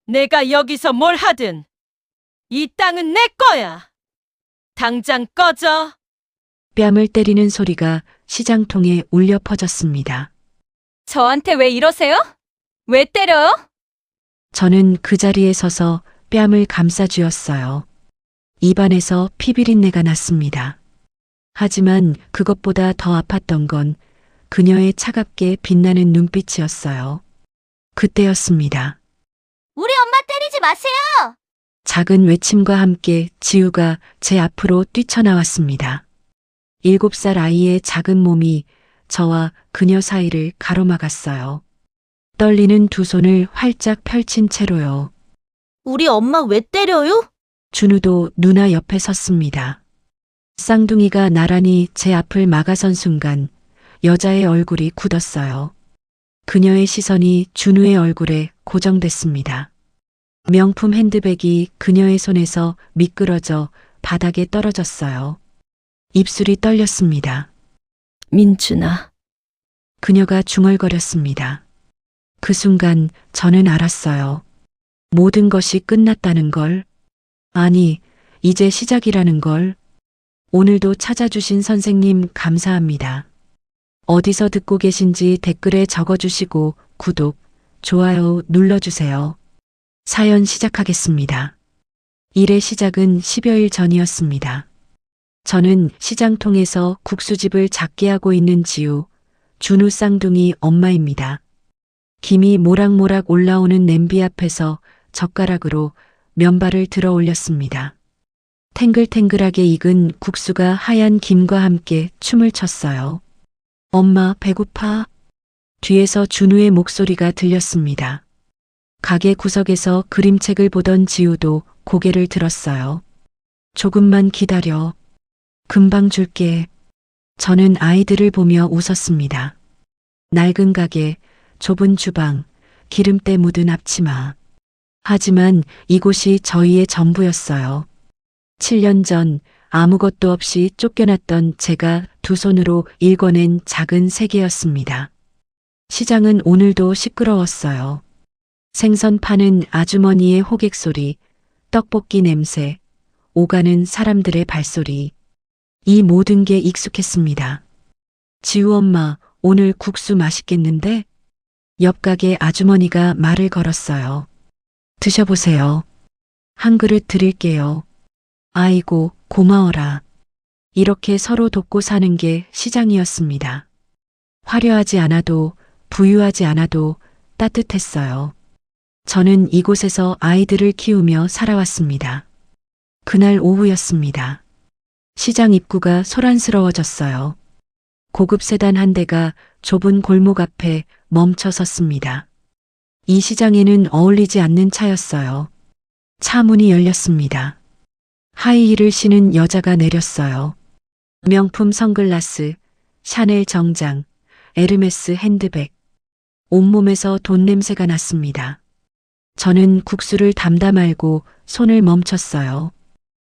내가 여기서 뭘 하든 이 땅은 내 거야. 당장 꺼져. 뺨을 때리는 소리가 시장통에 울려 퍼졌습니다. 저한테 왜 이러세요? 왜 때려요? 저는 그 자리에 서서 뺨을 감싸쥐었어요. 입안에서 피비린내가 났습니다. 하지만 그것보다 더 아팠던 건 그녀의 차갑게 빛나는 눈빛이었어요. 그때였습니다. 우리 엄마 때리지 마세요! 작은 외침과 함께 지우가 제 앞으로 뛰쳐나왔습니다. 7살 아이의 작은 몸이 저와 그녀 사이를 가로막았어요. 떨리는 두 손을 활짝 펼친 채로요. 우리 엄마 왜 때려요? 준우도 누나 옆에 섰습니다. 쌍둥이가 나란히 제 앞을 막아선 순간 여자의 얼굴이 굳었어요. 그녀의 시선이 준우의 얼굴에 고정됐습니다. 명품 핸드백이 그녀의 손에서 미끄러져 바닥에 떨어졌어요. 입술이 떨렸습니다. 민준아. 그녀가 중얼거렸습니다. 그 순간 저는 알았어요. 모든 것이 끝났다는 걸. 아니, 이제 시작이라는 걸. 오늘도 찾아주신 선생님 감사합니다. 어디서 듣고 계신지 댓글에 적어주시고 구독, 좋아요 눌러주세요. 사연 시작하겠습니다. 일의 시작은 10여일 전이었습니다. 저는 시장통에서 국수집을 작게 하고 있는 지우, 준우 쌍둥이 엄마입니다. 김이 모락모락 올라오는 냄비 앞에서 젓가락으로 면발을 들어 올렸습니다. 탱글탱글하게 익은 국수가 하얀 김과 함께 춤을 췄어요. 엄마, 배고파? 뒤에서 준우의 목소리가 들렸습니다. 가게 구석에서 그림책을 보던 지우도 고개를 들었어요. 조금만 기다려. 금방 줄게. 저는 아이들을 보며 웃었습니다. 낡은 가게, 좁은 주방, 기름때 묻은 앞치마. 하지만 이곳이 저희의 전부였어요. 7년 전 아무것도 없이 쫓겨났던 제가 두 손으로 읽어낸 작은 세계였습니다. 시장은 오늘도 시끄러웠어요. 생선 파는 아주머니의 호객 소리, 떡볶이 냄새, 오가는 사람들의 발소리. 이 모든 게 익숙했습니다. 지우 엄마, 오늘 국수 맛있겠는데? 옆 가게 아주머니가 말을 걸었어요. 드셔보세요. 한 그릇 드릴게요. 아이고, 고마워라. 이렇게 서로 돕고 사는 게 시장이었습니다. 화려하지 않아도, 부유하지 않아도 따뜻했어요. 저는 이곳에서 아이들을 키우며 살아왔습니다. 그날 오후였습니다. 시장 입구가 소란스러워졌어요. 고급 세단 한 대가 좁은 골목 앞에 멈춰 섰습니다. 이 시장에는 어울리지 않는 차였어요. 차 문이 열렸습니다. 하이힐을 신은 여자가 내렸어요. 명품 선글라스, 샤넬 정장, 에르메스 핸드백. 온몸에서 돈 냄새가 났습니다. 저는 국수를 담다 말고 손을 멈췄어요.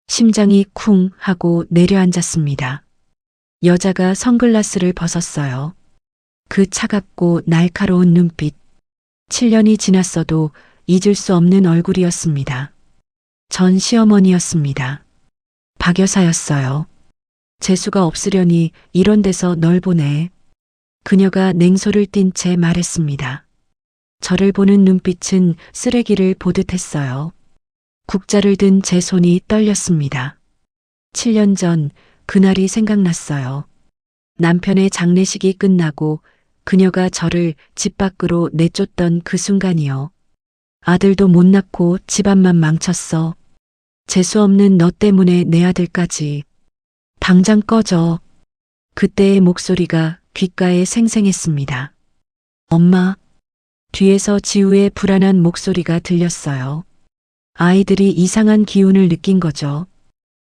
심장이 쿵 하고 내려앉았습니다. 여자가 선글라스를 벗었어요. 그 차갑고 날카로운 눈빛. 7년이 지났어도 잊을 수 없는 얼굴이었습니다. 전 시어머니였습니다. 박 여사였어요. 재수가 없으려니 이런 데서 널 보내. 그녀가 냉소를 띤 채 말했습니다. 저를 보는 눈빛은 쓰레기를 보듯 했어요. 국자를 든 제 손이 떨렸습니다. 7년 전 그날이 생각났어요. 남편의 장례식이 끝나고 그녀가 저를 집 밖으로 내쫓던 그 순간이요. 아들도 못 낳고 집안만 망쳤어. 재수 없는 너 때문에 내 아들까지. 당장 꺼져. 그때의 목소리가 귓가에 생생했습니다. 엄마. 뒤에서 지우의 불안한 목소리가 들렸어요. 아이들이 이상한 기운을 느낀 거죠.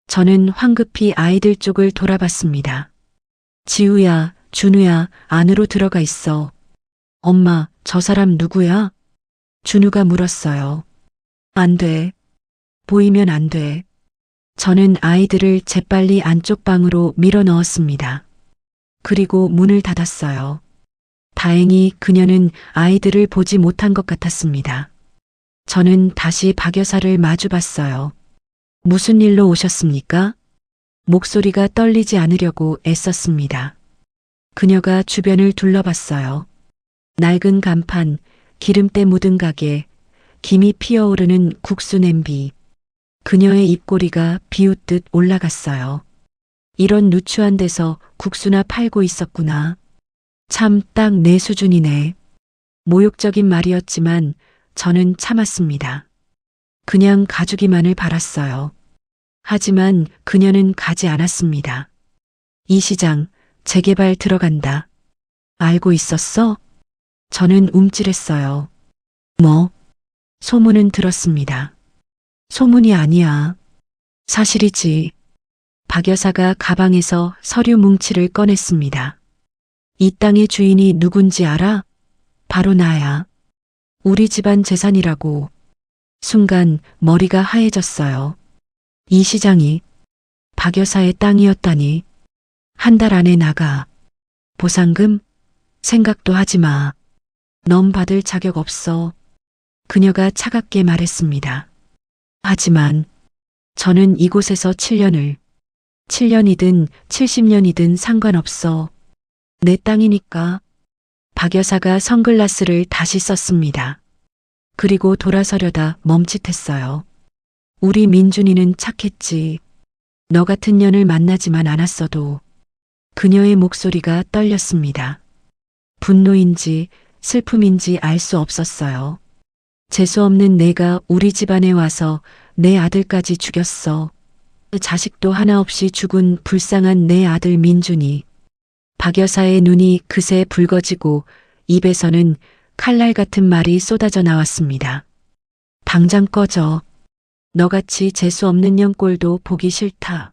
저는 황급히 아이들 쪽을 돌아봤습니다. 지우야, 준우야, 안으로 들어가 있어. 엄마, 저 사람 누구야? 준우가 물었어요. 안 돼. 보이면 안 돼. 저는 아이들을 재빨리 안쪽 방으로 밀어 넣었습니다. 그리고 문을 닫았어요. 다행히 그녀는 아이들을 보지 못한 것 같았습니다. 저는 다시 박 여사를 마주봤어요. 무슨 일로 오셨습니까? 목소리가 떨리지 않으려고 애썼습니다. 그녀가 주변을 둘러봤어요. 낡은 간판, 기름때 묻은 가게, 김이 피어오르는 국수 냄비. 그녀의 입꼬리가 비웃듯 올라갔어요. 이런 누추한 데서 국수나 팔고 있었구나. 참 딱 내 수준이네. 모욕적인 말이었지만 저는 참았습니다. 그냥 가주기만을 바랐어요. 하지만 그녀는 가지 않았습니다. 이 시장 재개발 들어간다. 알고 있었어? 저는 움찔했어요. 뭐? 소문은 들었습니다. 소문이 아니야. 사실이지. 박 여사가 가방에서 서류 뭉치를 꺼냈습니다. 이 땅의 주인이 누군지 알아? 바로 나야. 우리 집안 재산이라고. 순간 머리가 하얘졌어요. 이 시장이 박 여사의 땅이었다니. 한 달 안에 나가. 보상금? 생각도 하지 마. 넌 받을 자격 없어. 그녀가 차갑게 말했습니다. 하지만 저는 이곳에서 7년이든 70년이든 상관없어. 내 땅이니까. 박 여사가 선글라스를 다시 썼습니다. 그리고 돌아서려다 멈칫했어요. 우리 민준이는 착했지. 너 같은 년을 만나지만 않았어도. 그녀의 목소리가 떨렸습니다. 분노인지 슬픔인지 알 수 없었어요. 재수없는 내가 우리 집안에 와서 내 아들까지 죽였어. 자식도 하나 없이 죽은 불쌍한 내 아들 민준이. 박 여사의 눈이 그새 붉어지고 입에서는 칼날 같은 말이 쏟아져 나왔습니다. 당장 꺼져. 너같이 재수없는 년 꼴도 보기 싫다.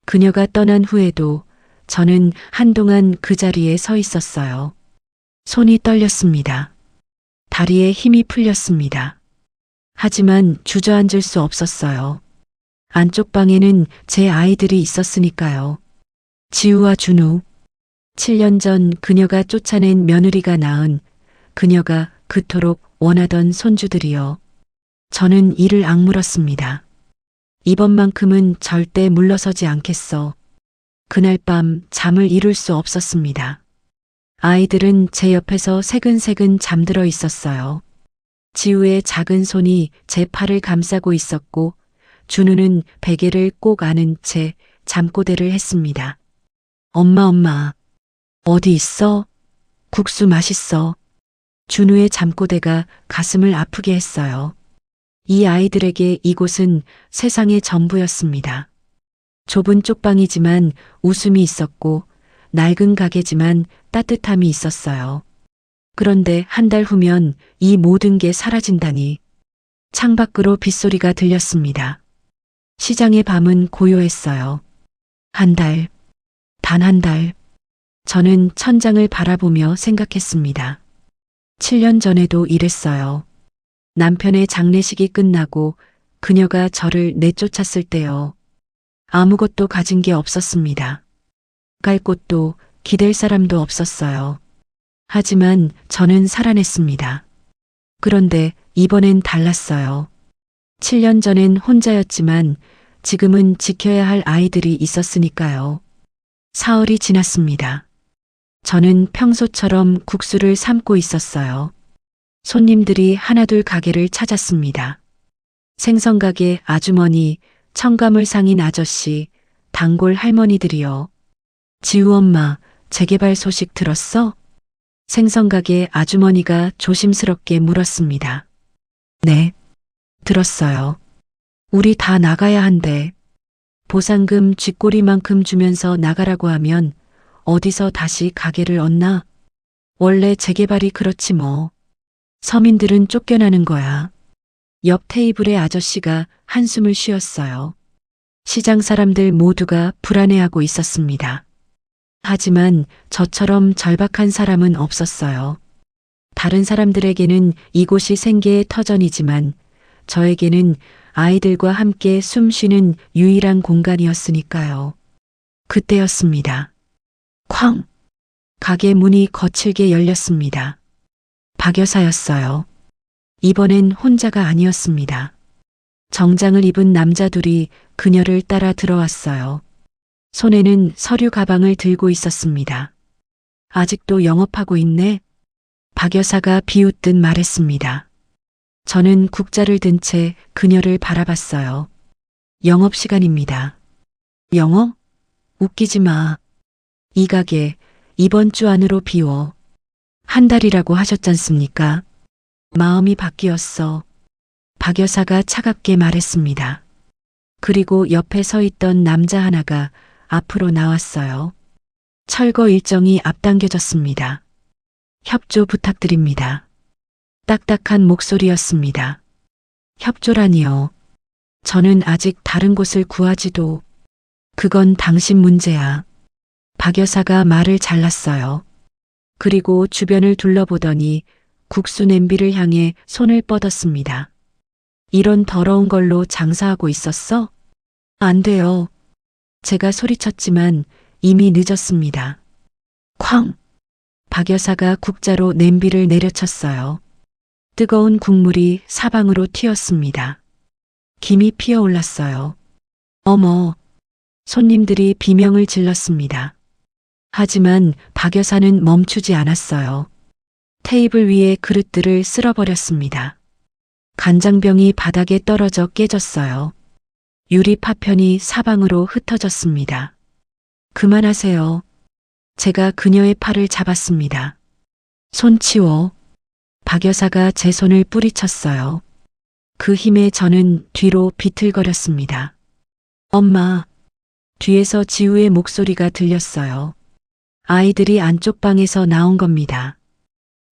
그녀가 떠난 후에도 저는 한동안 그 자리에 서 있었어요. 손이 떨렸습니다. 다리에 힘이 풀렸습니다. 하지만 주저앉을 수 없었어요. 안쪽 방에는 제 아이들이 있었으니까요. 지우와 준우. 7년 전 그녀가 쫓아낸 며느리가 낳은 그녀가 그토록 원하던 손주들이요. 저는 이를 악물었습니다. 이번만큼은 절대 물러서지 않겠어. 그날 밤 잠을 이룰 수 없었습니다. 아이들은 제 옆에서 새근새근 잠들어 있었어요. 지우의 작은 손이 제 팔을 감싸고 있었고 준우는 베개를 꼭 안은 채 잠꼬대를 했습니다. 엄마, 어디 있어? 국수 맛있어. 준우의 잠꼬대가 가슴을 아프게 했어요. 이 아이들에게 이곳은 세상의 전부였습니다. 좁은 쪽방이지만 웃음이 있었고 낡은 가게지만 따뜻함이 있었어요. 그런데 한 달 후면 이 모든 게 사라진다니. 창밖으로 빗소리가 들렸습니다. 시장의 밤은 고요했어요. 한 달, 단 한 달. 저는 천장을 바라보며 생각했습니다. 7년 전에도 이랬어요. 남편의 장례식이 끝나고 그녀가 저를 내쫓았을 때요. 아무것도 가진 게 없었습니다. 갈 곳도 기댈 사람도 없었어요. 하지만 저는 살아냈습니다. 그런데 이번엔 달랐어요. 7년 전엔 혼자였지만 지금은 지켜야 할 아이들이 있었으니까요. 사흘이 지났습니다. 저는 평소처럼 국수를 삶고 있었어요. 손님들이 하나둘 가게를 찾았습니다. 생선가게 아주머니, 청가물 상인 아저씨, 단골 할머니들이요. 지우 엄마, 재개발 소식 들었어? 생선가게 아주머니가 조심스럽게 물었습니다. 네, 들었어요. 우리 다 나가야 한대. 보상금 쥐꼬리만큼 주면서 나가라고 하면 어디서 다시 가게를 얻나? 원래 재개발이 그렇지 뭐. 서민들은 쫓겨나는 거야. 옆 테이블의 아저씨가 한숨을 쉬었어요. 시장 사람들 모두가 불안해하고 있었습니다. 하지만 저처럼 절박한 사람은 없었어요. 다른 사람들에게는 이곳이 생계의 터전이지만 저에게는 아이들과 함께 숨 쉬는 유일한 공간이었으니까요. 그때였습니다. 쾅! 가게 문이 거칠게 열렸습니다. 박 여사였어요. 이번엔 혼자가 아니었습니다. 정장을 입은 남자 둘이 그녀를 따라 들어왔어요. 손에는 서류 가방을 들고 있었습니다. 아직도 영업하고 있네? 박 여사가 비웃듯 말했습니다. 저는 국자를 든 채 그녀를 바라봤어요. 영업시간입니다. 영업? 웃기지 마. 이 가게 이번 주 안으로 비워. 한 달이라고 하셨잖습니까? 마음이 바뀌었어. 박 여사가 차갑게 말했습니다. 그리고 옆에 서 있던 남자 하나가 앞으로 나왔어요. 철거 일정이 앞당겨졌습니다. 협조 부탁드립니다. 딱딱한 목소리였습니다. 협조라니요. 저는 아직 다른 곳을 구하지도. 그건 당신 문제야. 박 여사가 말을 잘랐어요. 그리고 주변을 둘러보더니 국수 냄비를 향해 손을 뻗었습니다. 이런 더러운 걸로 장사하고 있었어? 안 돼요. 제가 소리쳤지만 이미 늦었습니다. 쾅! 박 여사가 국자로 냄비를 내려쳤어요. 뜨거운 국물이 사방으로 튀었습니다. 김이 피어올랐어요. 어머! 손님들이 비명을 질렀습니다. 하지만 박 여사는 멈추지 않았어요. 테이블 위에 그릇들을 쓸어버렸습니다. 간장병이 바닥에 떨어져 깨졌어요. 유리 파편이 사방으로 흩어졌습니다. 그만하세요. 제가 그녀의 팔을 잡았습니다. 손 치워. 박 여사가 제 손을 뿌리쳤어요. 그 힘에 저는 뒤로 비틀거렸습니다. 엄마. 뒤에서 지우의 목소리가 들렸어요. 아이들이 안쪽 방에서 나온 겁니다.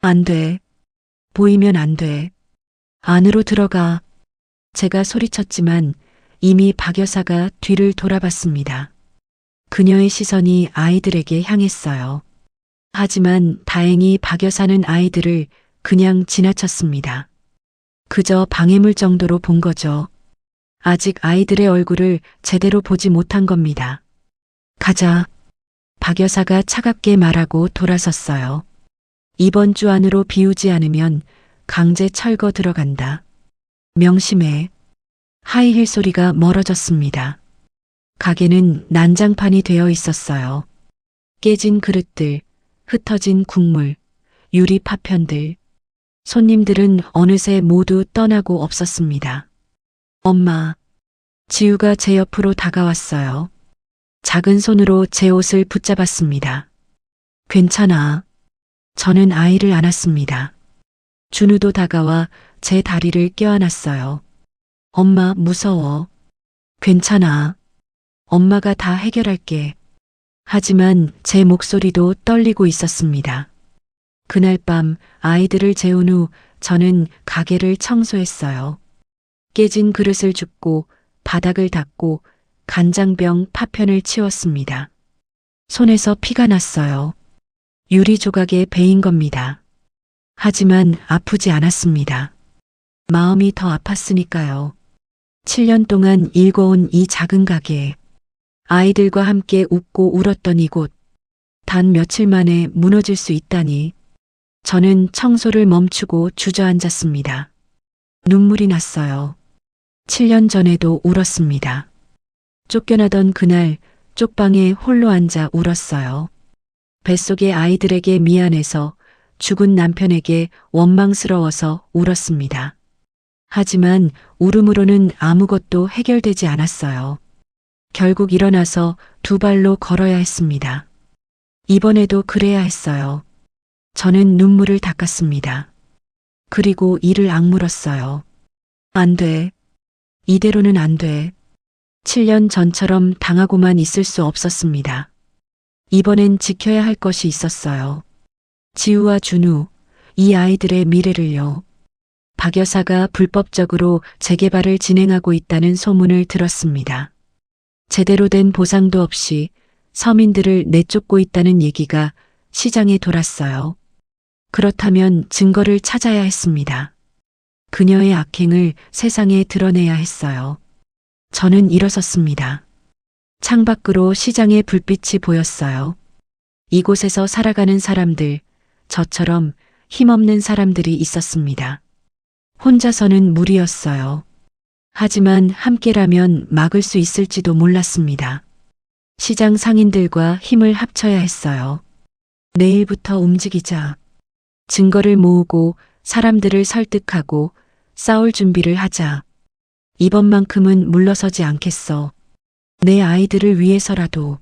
안 돼. 보이면 안 돼. 안으로 들어가. 제가 소리쳤지만 이미 박 여사가 뒤를 돌아봤습니다. 그녀의 시선이 아이들에게 향했어요. 하지만 다행히 박 여사는 아이들을 그냥 지나쳤습니다. 그저 방해물 정도로 본 거죠. 아직 아이들의 얼굴을 제대로 보지 못한 겁니다. 가자. 박 여사가 차갑게 말하고 돌아섰어요. 이번 주 안으로 비우지 않으면 강제 철거 들어간다. 명심해. 하이힐 소리가 멀어졌습니다. 가게는 난장판이 되어 있었어요. 깨진 그릇들, 흩어진 국물, 유리 파편들. 손님들은 어느새 모두 떠나고 없었습니다. 엄마. 지우가 제 옆으로 다가왔어요. 작은 손으로 제 옷을 붙잡았습니다. 괜찮아. 저는 아이를 안았습니다. 준우도 다가와 제 다리를 껴안았어요. 엄마 무서워. 괜찮아. 엄마가 다 해결할게. 하지만 제 목소리도 떨리고 있었습니다. 그날 밤 아이들을 재운 후 저는 가게를 청소했어요. 깨진 그릇을 줍고 바닥을 닦고 간장병 파편을 치웠습니다. 손에서 피가 났어요. 유리 조각에 베인 겁니다. 하지만 아프지 않았습니다. 마음이 더 아팠으니까요. 7년 동안 일궈온 이 작은 가게, 아이들과 함께 웃고 울었던 이곳, 단 며칠 만에 무너질 수 있다니. 저는 청소를 멈추고 주저앉았습니다. 눈물이 났어요. 7년 전에도 울었습니다. 쫓겨나던 그날 쪽방에 홀로 앉아 울었어요. 뱃속의 아이들에게 미안해서, 죽은 남편에게 원망스러워서 울었습니다. 하지만 울음으로는 아무것도 해결되지 않았어요. 결국 일어나서 두 발로 걸어야 했습니다. 이번에도 그래야 했어요. 저는 눈물을 닦았습니다. 그리고 이를 악물었어요. 안 돼. 이대로는 안 돼. 7년 전처럼 당하고만 있을 수 없었습니다. 이번엔 지켜야 할 것이 있었어요. 지우와 준우, 이 아이들의 미래를요. 박 여사가 불법적으로 재개발을 진행하고 있다는 소문을 들었습니다. 제대로 된 보상도 없이 서민들을 내쫓고 있다는 얘기가 시장에 돌았어요. 그렇다면 증거를 찾아야 했습니다. 그녀의 악행을 세상에 드러내야 했어요. 저는 일어섰습니다. 창밖으로 시장의 불빛이 보였어요. 이곳에서 살아가는 사람들, 저처럼 힘없는 사람들이 있었습니다. 혼자서는 무리였어요. 하지만 함께라면 막을 수 있을지도 몰랐습니다. 시장 상인들과 힘을 합쳐야 했어요. 내일부터 움직이자. 증거를 모으고 사람들을 설득하고 싸울 준비를 하자. 이번만큼은 물러서지 않겠어. 내 아이들을 위해서라도.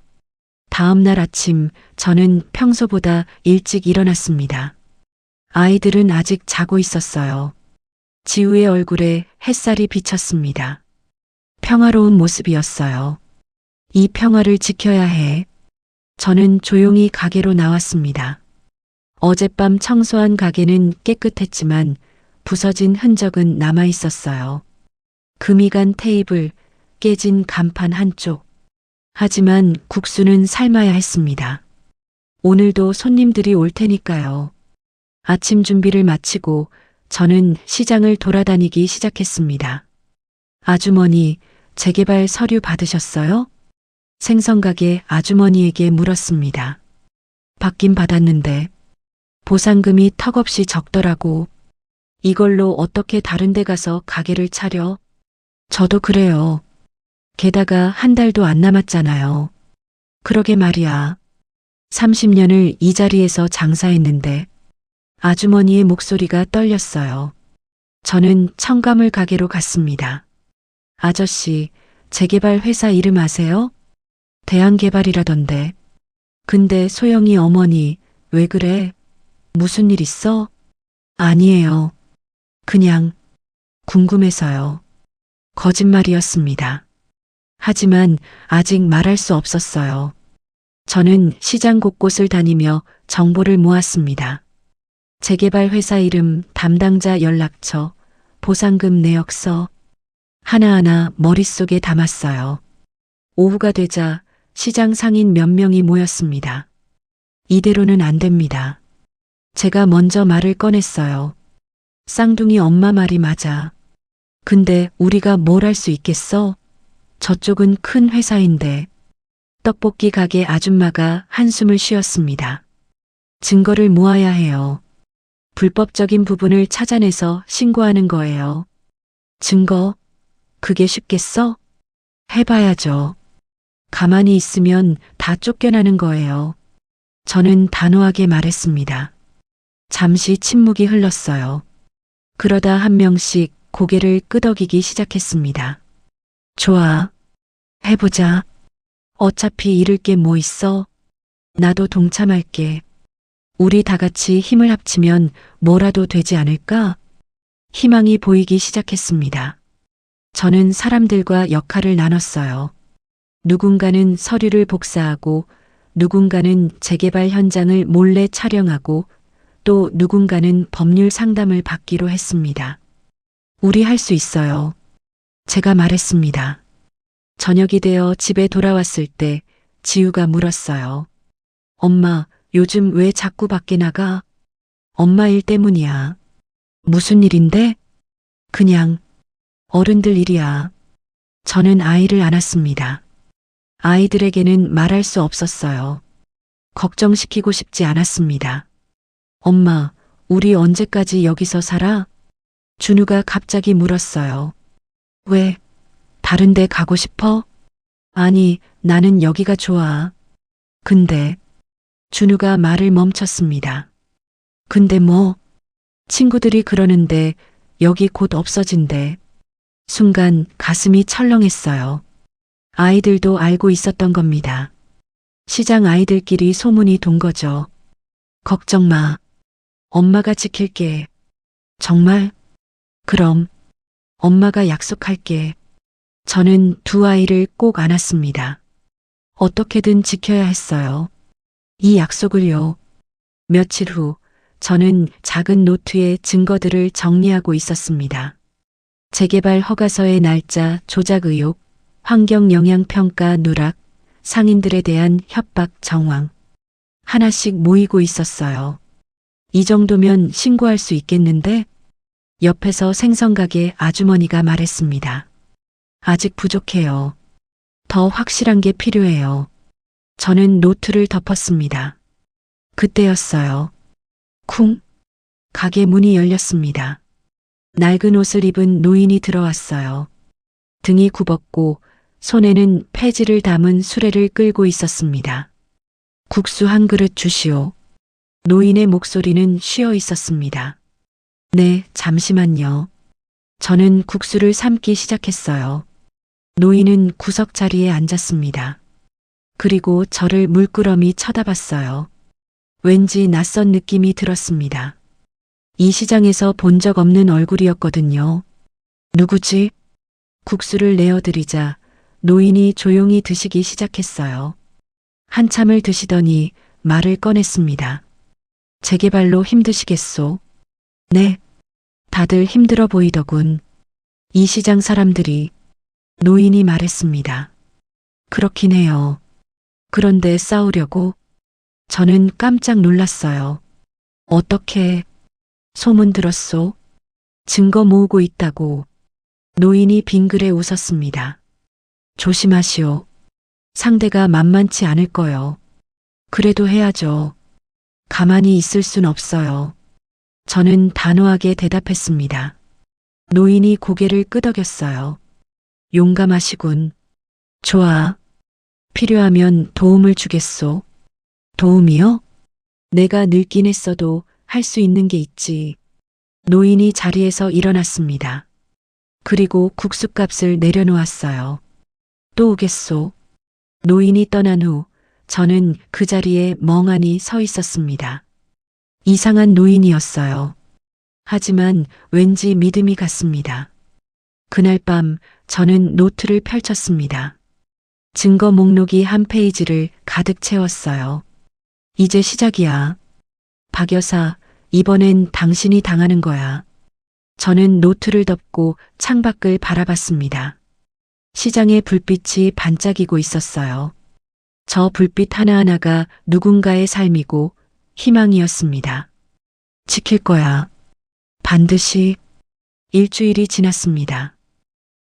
다음 날 아침 저는 평소보다 일찍 일어났습니다. 아이들은 아직 자고 있었어요. 지우의 얼굴에 햇살이 비쳤습니다. 평화로운 모습이었어요. 이 평화를 지켜야 해. 저는 조용히 가게로 나왔습니다. 어젯밤 청소한 가게는 깨끗했지만 부서진 흔적은 남아 있었어요. 금이 간 테이블, 깨진 간판 한쪽. 하지만 국수는 삶아야 했습니다. 오늘도 손님들이 올 테니까요. 아침 준비를 마치고 저는 시장을 돌아다니기 시작했습니다. 아주머니, 재개발 서류 받으셨어요? 생선가게 아주머니에게 물었습니다. 받긴 받았는데 보상금이 턱없이 적더라고. 이걸로 어떻게 다른 데 가서 가게를 차려? 저도 그래요. 게다가 한 달도 안 남았잖아요. 그러게 말이야. 30년을 이 자리에서 장사했는데 아주머니의 목소리가 떨렸어요. 저는 청가물 가게로 갔습니다. 아저씨, 재개발 회사 이름 아세요? 대한개발이라던데. 근데 소영이 어머니, 왜 그래? 무슨 일 있어? 아니에요. 그냥 궁금해서요. 거짓말이었습니다. 하지만 아직 말할 수 없었어요. 저는 시장 곳곳을 다니며 정보를 모았습니다. 재개발 회사 이름, 담당자 연락처, 보상금 내역서 하나하나 머릿속에 담았어요. 오후가 되자 시장 상인 몇 명이 모였습니다. 이대로는 안 됩니다. 제가 먼저 말을 꺼냈어요. 쌍둥이 엄마 말이 맞아. 근데 우리가 뭘 할 수 있겠어? 저쪽은 큰 회사인데. 떡볶이 가게 아줌마가 한숨을 쉬었습니다. 증거를 모아야 해요. 불법적인 부분을 찾아내서 신고하는 거예요. 증거? 그게 쉽겠어? 해봐야죠. 가만히 있으면 다 쫓겨나는 거예요. 저는 단호하게 말했습니다. 잠시 침묵이 흘렀어요. 그러다 한 명씩 고개를 끄덕이기 시작했습니다. 좋아. 해보자. 어차피 잃을 게 뭐 있어? 나도 동참할게. 우리 다 같이 힘을 합치면 뭐라도 되지 않을까? 희망이 보이기 시작했습니다. 저는 사람들과 역할을 나눴어요. 누군가는 서류를 복사하고, 누군가는 재개발 현장을 몰래 촬영하고, 또 누군가는 법률 상담을 받기로 했습니다. 우리 할 수 있어요. 제가 말했습니다. 저녁이 되어 집에 돌아왔을 때 지우가 물었어요. 엄마, 요즘 왜 자꾸 밖에 나가? 엄마 일 때문이야. 무슨 일인데? 그냥 어른들 일이야. 저는 아이를 안았습니다. 아이들에게는 말할 수 없었어요. 걱정시키고 싶지 않았습니다. 엄마, 우리 언제까지 여기서 살아? 준우가 갑자기 물었어요. 왜? 다른 데 가고 싶어? 아니, 나는 여기가 좋아. 근데 준우가 말을 멈췄습니다. 근데 뭐? 친구들이 그러는데 여기 곧 없어진대. 순간 가슴이 철렁했어요. 아이들도 알고 있었던 겁니다. 시장 아이들끼리 소문이 돈 거죠. 걱정 마. 엄마가 지킬게. 정말? 그럼 엄마가 약속할게. 저는 두 아이를 꼭 안았습니다. 어떻게든 지켜야 했어요. 이 약속을요. 며칠 후 저는 작은 노트에 증거들을 정리하고 있었습니다. 재개발 허가서의 날짜 조작 의혹, 환경영향평가 누락, 상인들에 대한 협박 정황. 하나씩 모이고 있었어요. 이 정도면 신고할 수 있겠는데? 옆에서 생선가게 아주머니가 말했습니다. 아직 부족해요. 더 확실한 게 필요해요. 저는 노트를 덮었습니다. 그때였어요. 쿵! 가게 문이 열렸습니다. 낡은 옷을 입은 노인이 들어왔어요. 등이 굽었고 손에는 폐지를 담은 수레를 끌고 있었습니다. 국수 한 그릇 주시오. 노인의 목소리는 쉬어 있었습니다. 네, 잠시만요. 저는 국수를 삶기 시작했어요. 노인은 구석 자리에 앉았습니다. 그리고 저를 물끄러미 쳐다봤어요. 왠지 낯선 느낌이 들었습니다. 이 시장에서 본 적 없는 얼굴이었거든요. 누구지? 국수를 내어드리자 노인이 조용히 드시기 시작했어요. 한참을 드시더니 말을 꺼냈습니다. 재개발로 힘드시겠소? 네. 다들 힘들어 보이더군. 이 시장 사람들이. 노인이 말했습니다. 그렇긴 해요. 그런데 싸우려고? 저는 깜짝 놀랐어요. 어떻게? 소문 들었소? 증거 모으고 있다고. 노인이 빙그레 웃었습니다. 조심하시오. 상대가 만만치 않을 거요. 그래도 해야죠. 가만히 있을 순 없어요. 저는 단호하게 대답했습니다. 노인이 고개를 끄덕였어요. 용감하시군. 좋아. 필요하면 도움을 주겠소. 도움이요? 내가 늙긴 했어도 할 수 있는 게 있지. 노인이 자리에서 일어났습니다. 그리고 국수값을 내려놓았어요. 또 오겠소. 노인이 떠난 후 저는 그 자리에 멍하니 서 있었습니다. 이상한 노인이었어요. 하지만 왠지 믿음이 갔습니다. 그날 밤 저는 노트를 펼쳤습니다. 증거 목록이 한 페이지를 가득 채웠어요. 이제 시작이야. 박 여사, 이번엔 당신이 당하는 거야. 저는 노트를 덮고 창밖을 바라봤습니다. 시장의 불빛이 반짝이고 있었어요. 저 불빛 하나하나가 누군가의 삶이고 희망이었습니다. 지킬 거야. 반드시. 일주일이 지났습니다.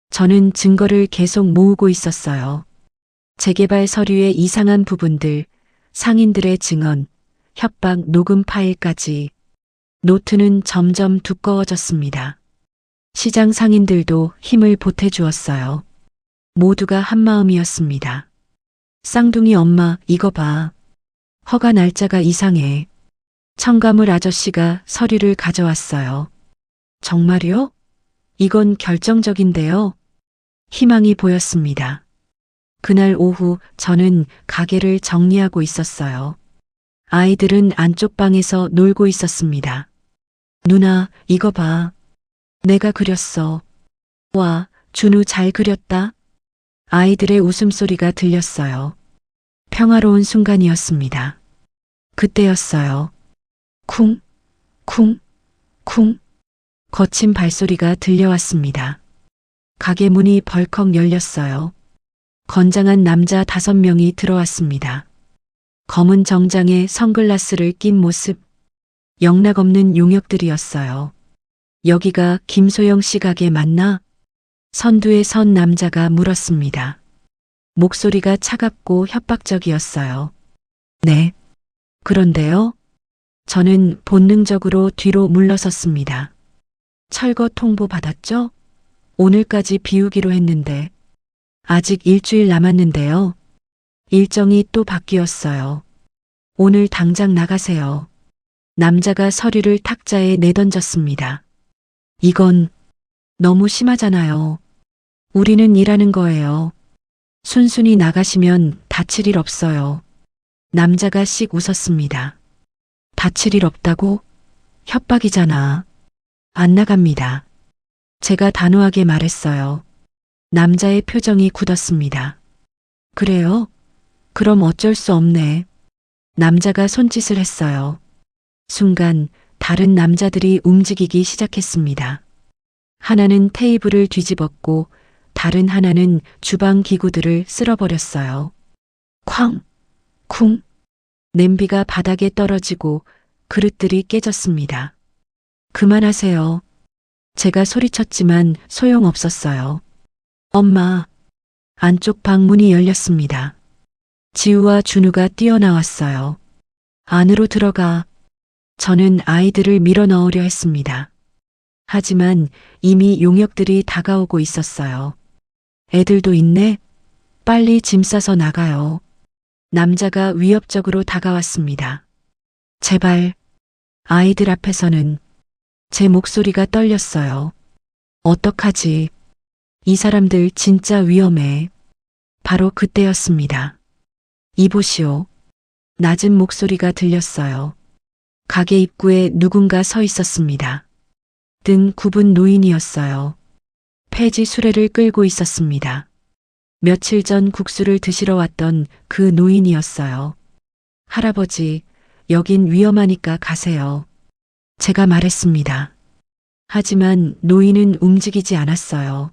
저는 증거를 계속 모으고 있었어요. 재개발 서류의 이상한 부분들, 상인들의 증언, 협박 녹음 파일까지. 노트는 점점 두꺼워졌습니다. 시장 상인들도 힘을 보태주었어요. 모두가 한마음이었습니다. 쌍둥이 엄마, 이거 봐. 허가 날짜가 이상해. 청가물 아저씨가 서류를 가져왔어요. 정말요? 이건 결정적인데요. 희망이 보였습니다. 그날 오후 저는 가게를 정리하고 있었어요. 아이들은 안쪽 방에서 놀고 있었습니다. 누나, 이거 봐. 내가 그렸어. 와, 준우 잘 그렸다. 아이들의 웃음소리가 들렸어요. 평화로운 순간이었습니다. 그때였어요. 쿵, 쿵, 쿵. 거친 발소리가 들려왔습니다. 가게 문이 벌컥 열렸어요. 건장한 남자 5명이 들어왔습니다. 검은 정장에 선글라스를 낀 모습, 영락없는 용역들이었어요. 여기가 김소영 씨 가게 맞나? 선두에 선 남자가 물었습니다. 목소리가 차갑고 협박적이었어요. 네. 그런데요? 저는 본능적으로 뒤로 물러섰습니다. 철거 통보 받았죠? 오늘까지 비우기로 했는데. 아직 일주일 남았는데요. 일정이 또 바뀌었어요. 오늘 당장 나가세요. 남자가 서류를 탁자에 내던졌습니다. 이건 너무 심하잖아요. 우리는 일하는 거예요. 순순히 나가시면 다칠 일 없어요. 남자가 씩 웃었습니다. 다칠 일 없다고? 협박이잖아. 안 나갑니다. 제가 단호하게 말했어요. 남자의 표정이 굳었습니다. 그래요? 그럼 어쩔 수 없네. 남자가 손짓을 했어요. 순간 다른 남자들이 움직이기 시작했습니다. 하나는 테이블을 뒤집었고 다른 하나는 주방 기구들을 쓸어버렸어요. 쾅! 쿵! 냄비가 바닥에 떨어지고 그릇들이 깨졌습니다. 그만하세요. 제가 소리쳤지만 소용없었어요. 엄마. 안쪽 방문이 열렸습니다. 지우와 준우가 뛰어나왔어요. 안으로 들어가. 저는 아이들을 밀어넣으려 했습니다. 하지만 이미 용역들이 다가오고 있었어요. 애들도 있네? 빨리 짐 싸서 나가요. 남자가 위협적으로 다가왔습니다. 제발. 아이들 앞에서는 제 목소리가 떨렸어요. 어떡하지? 이 사람들 진짜 위험해. 바로 그때였습니다. 이보시오. 낮은 목소리가 들렸어요. 가게 입구에 누군가 서 있었습니다. 등 굽은 노인이었어요. 폐지 수레를 끌고 있었습니다. 며칠 전 국수를 드시러 왔던 그 노인이었어요. 할아버지, 여긴 위험하니까 가세요. 제가 말했습니다. 하지만 노인은 움직이지 않았어요.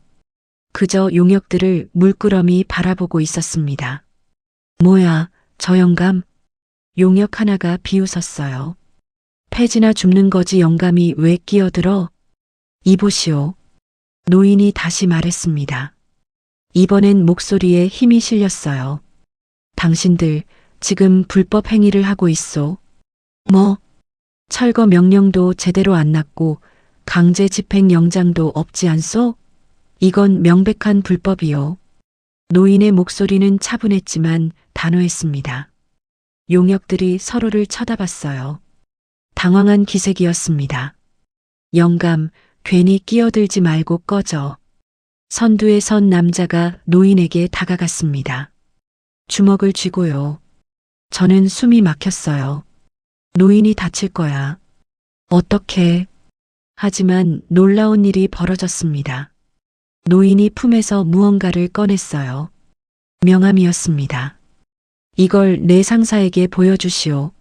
그저 용역들을 물끄러미 바라보고 있었습니다. 뭐야, 저 영감? 용역 하나가 비웃었어요. 폐지나 줍는 거지 영감이 왜 끼어들어? 이보시오. 노인이 다시 말했습니다. 이번엔 목소리에 힘이 실렸어요. 당신들 지금 불법 행위를 하고 있소. 뭐? 철거 명령도 제대로 안 났고 강제 집행 영장도 없지 않소? 이건 명백한 불법이요. 노인의 목소리는 차분했지만 단호했습니다. 용역들이 서로를 쳐다봤어요. 당황한 기색이었습니다. 영감, 괜히 끼어들지 말고 꺼져. 선두에 선 남자가 노인에게 다가갔습니다. 주먹을 쥐고요. 저는 숨이 막혔어요. 노인이 다칠 거야. 어떻게? 하지만 놀라운 일이 벌어졌습니다. 노인이 품에서 무언가를 꺼냈어요. 명함이었습니다. 이걸 내 상사에게 보여주시오.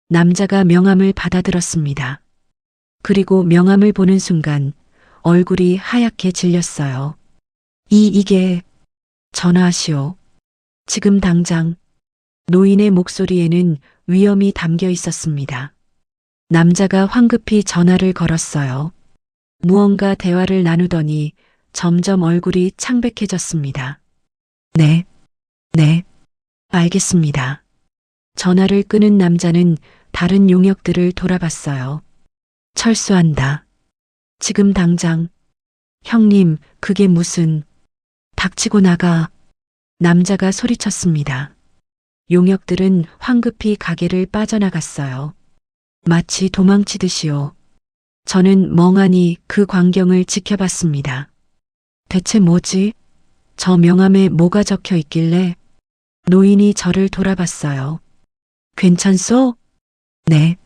남자가 명함을 받아들었습니다. 그리고 명함을 보는 순간 얼굴이 하얗게 질렸어요. 이게 전화하시오. 지금 당장. 노인의 목소리에는 위험이 담겨 있었습니다. 남자가 황급히 전화를 걸었어요. 무언가 대화를 나누더니 점점 얼굴이 창백해졌습니다. 네, 알겠습니다. 전화를 끊은 남자는 다른 용역들을 돌아봤어요. 철수한다. 지금 당장. 형님, 그게 무슨. 닥치고 나가. 남자가 소리쳤습니다. 용역들은 황급히 가게를 빠져나갔어요. 마치 도망치듯이요. 저는 멍하니 그 광경을 지켜봤습니다. 대체 뭐지? 저 명함에 뭐가 적혀 있길래? 노인이 저를 돌아봤어요. 괜찮소? 네.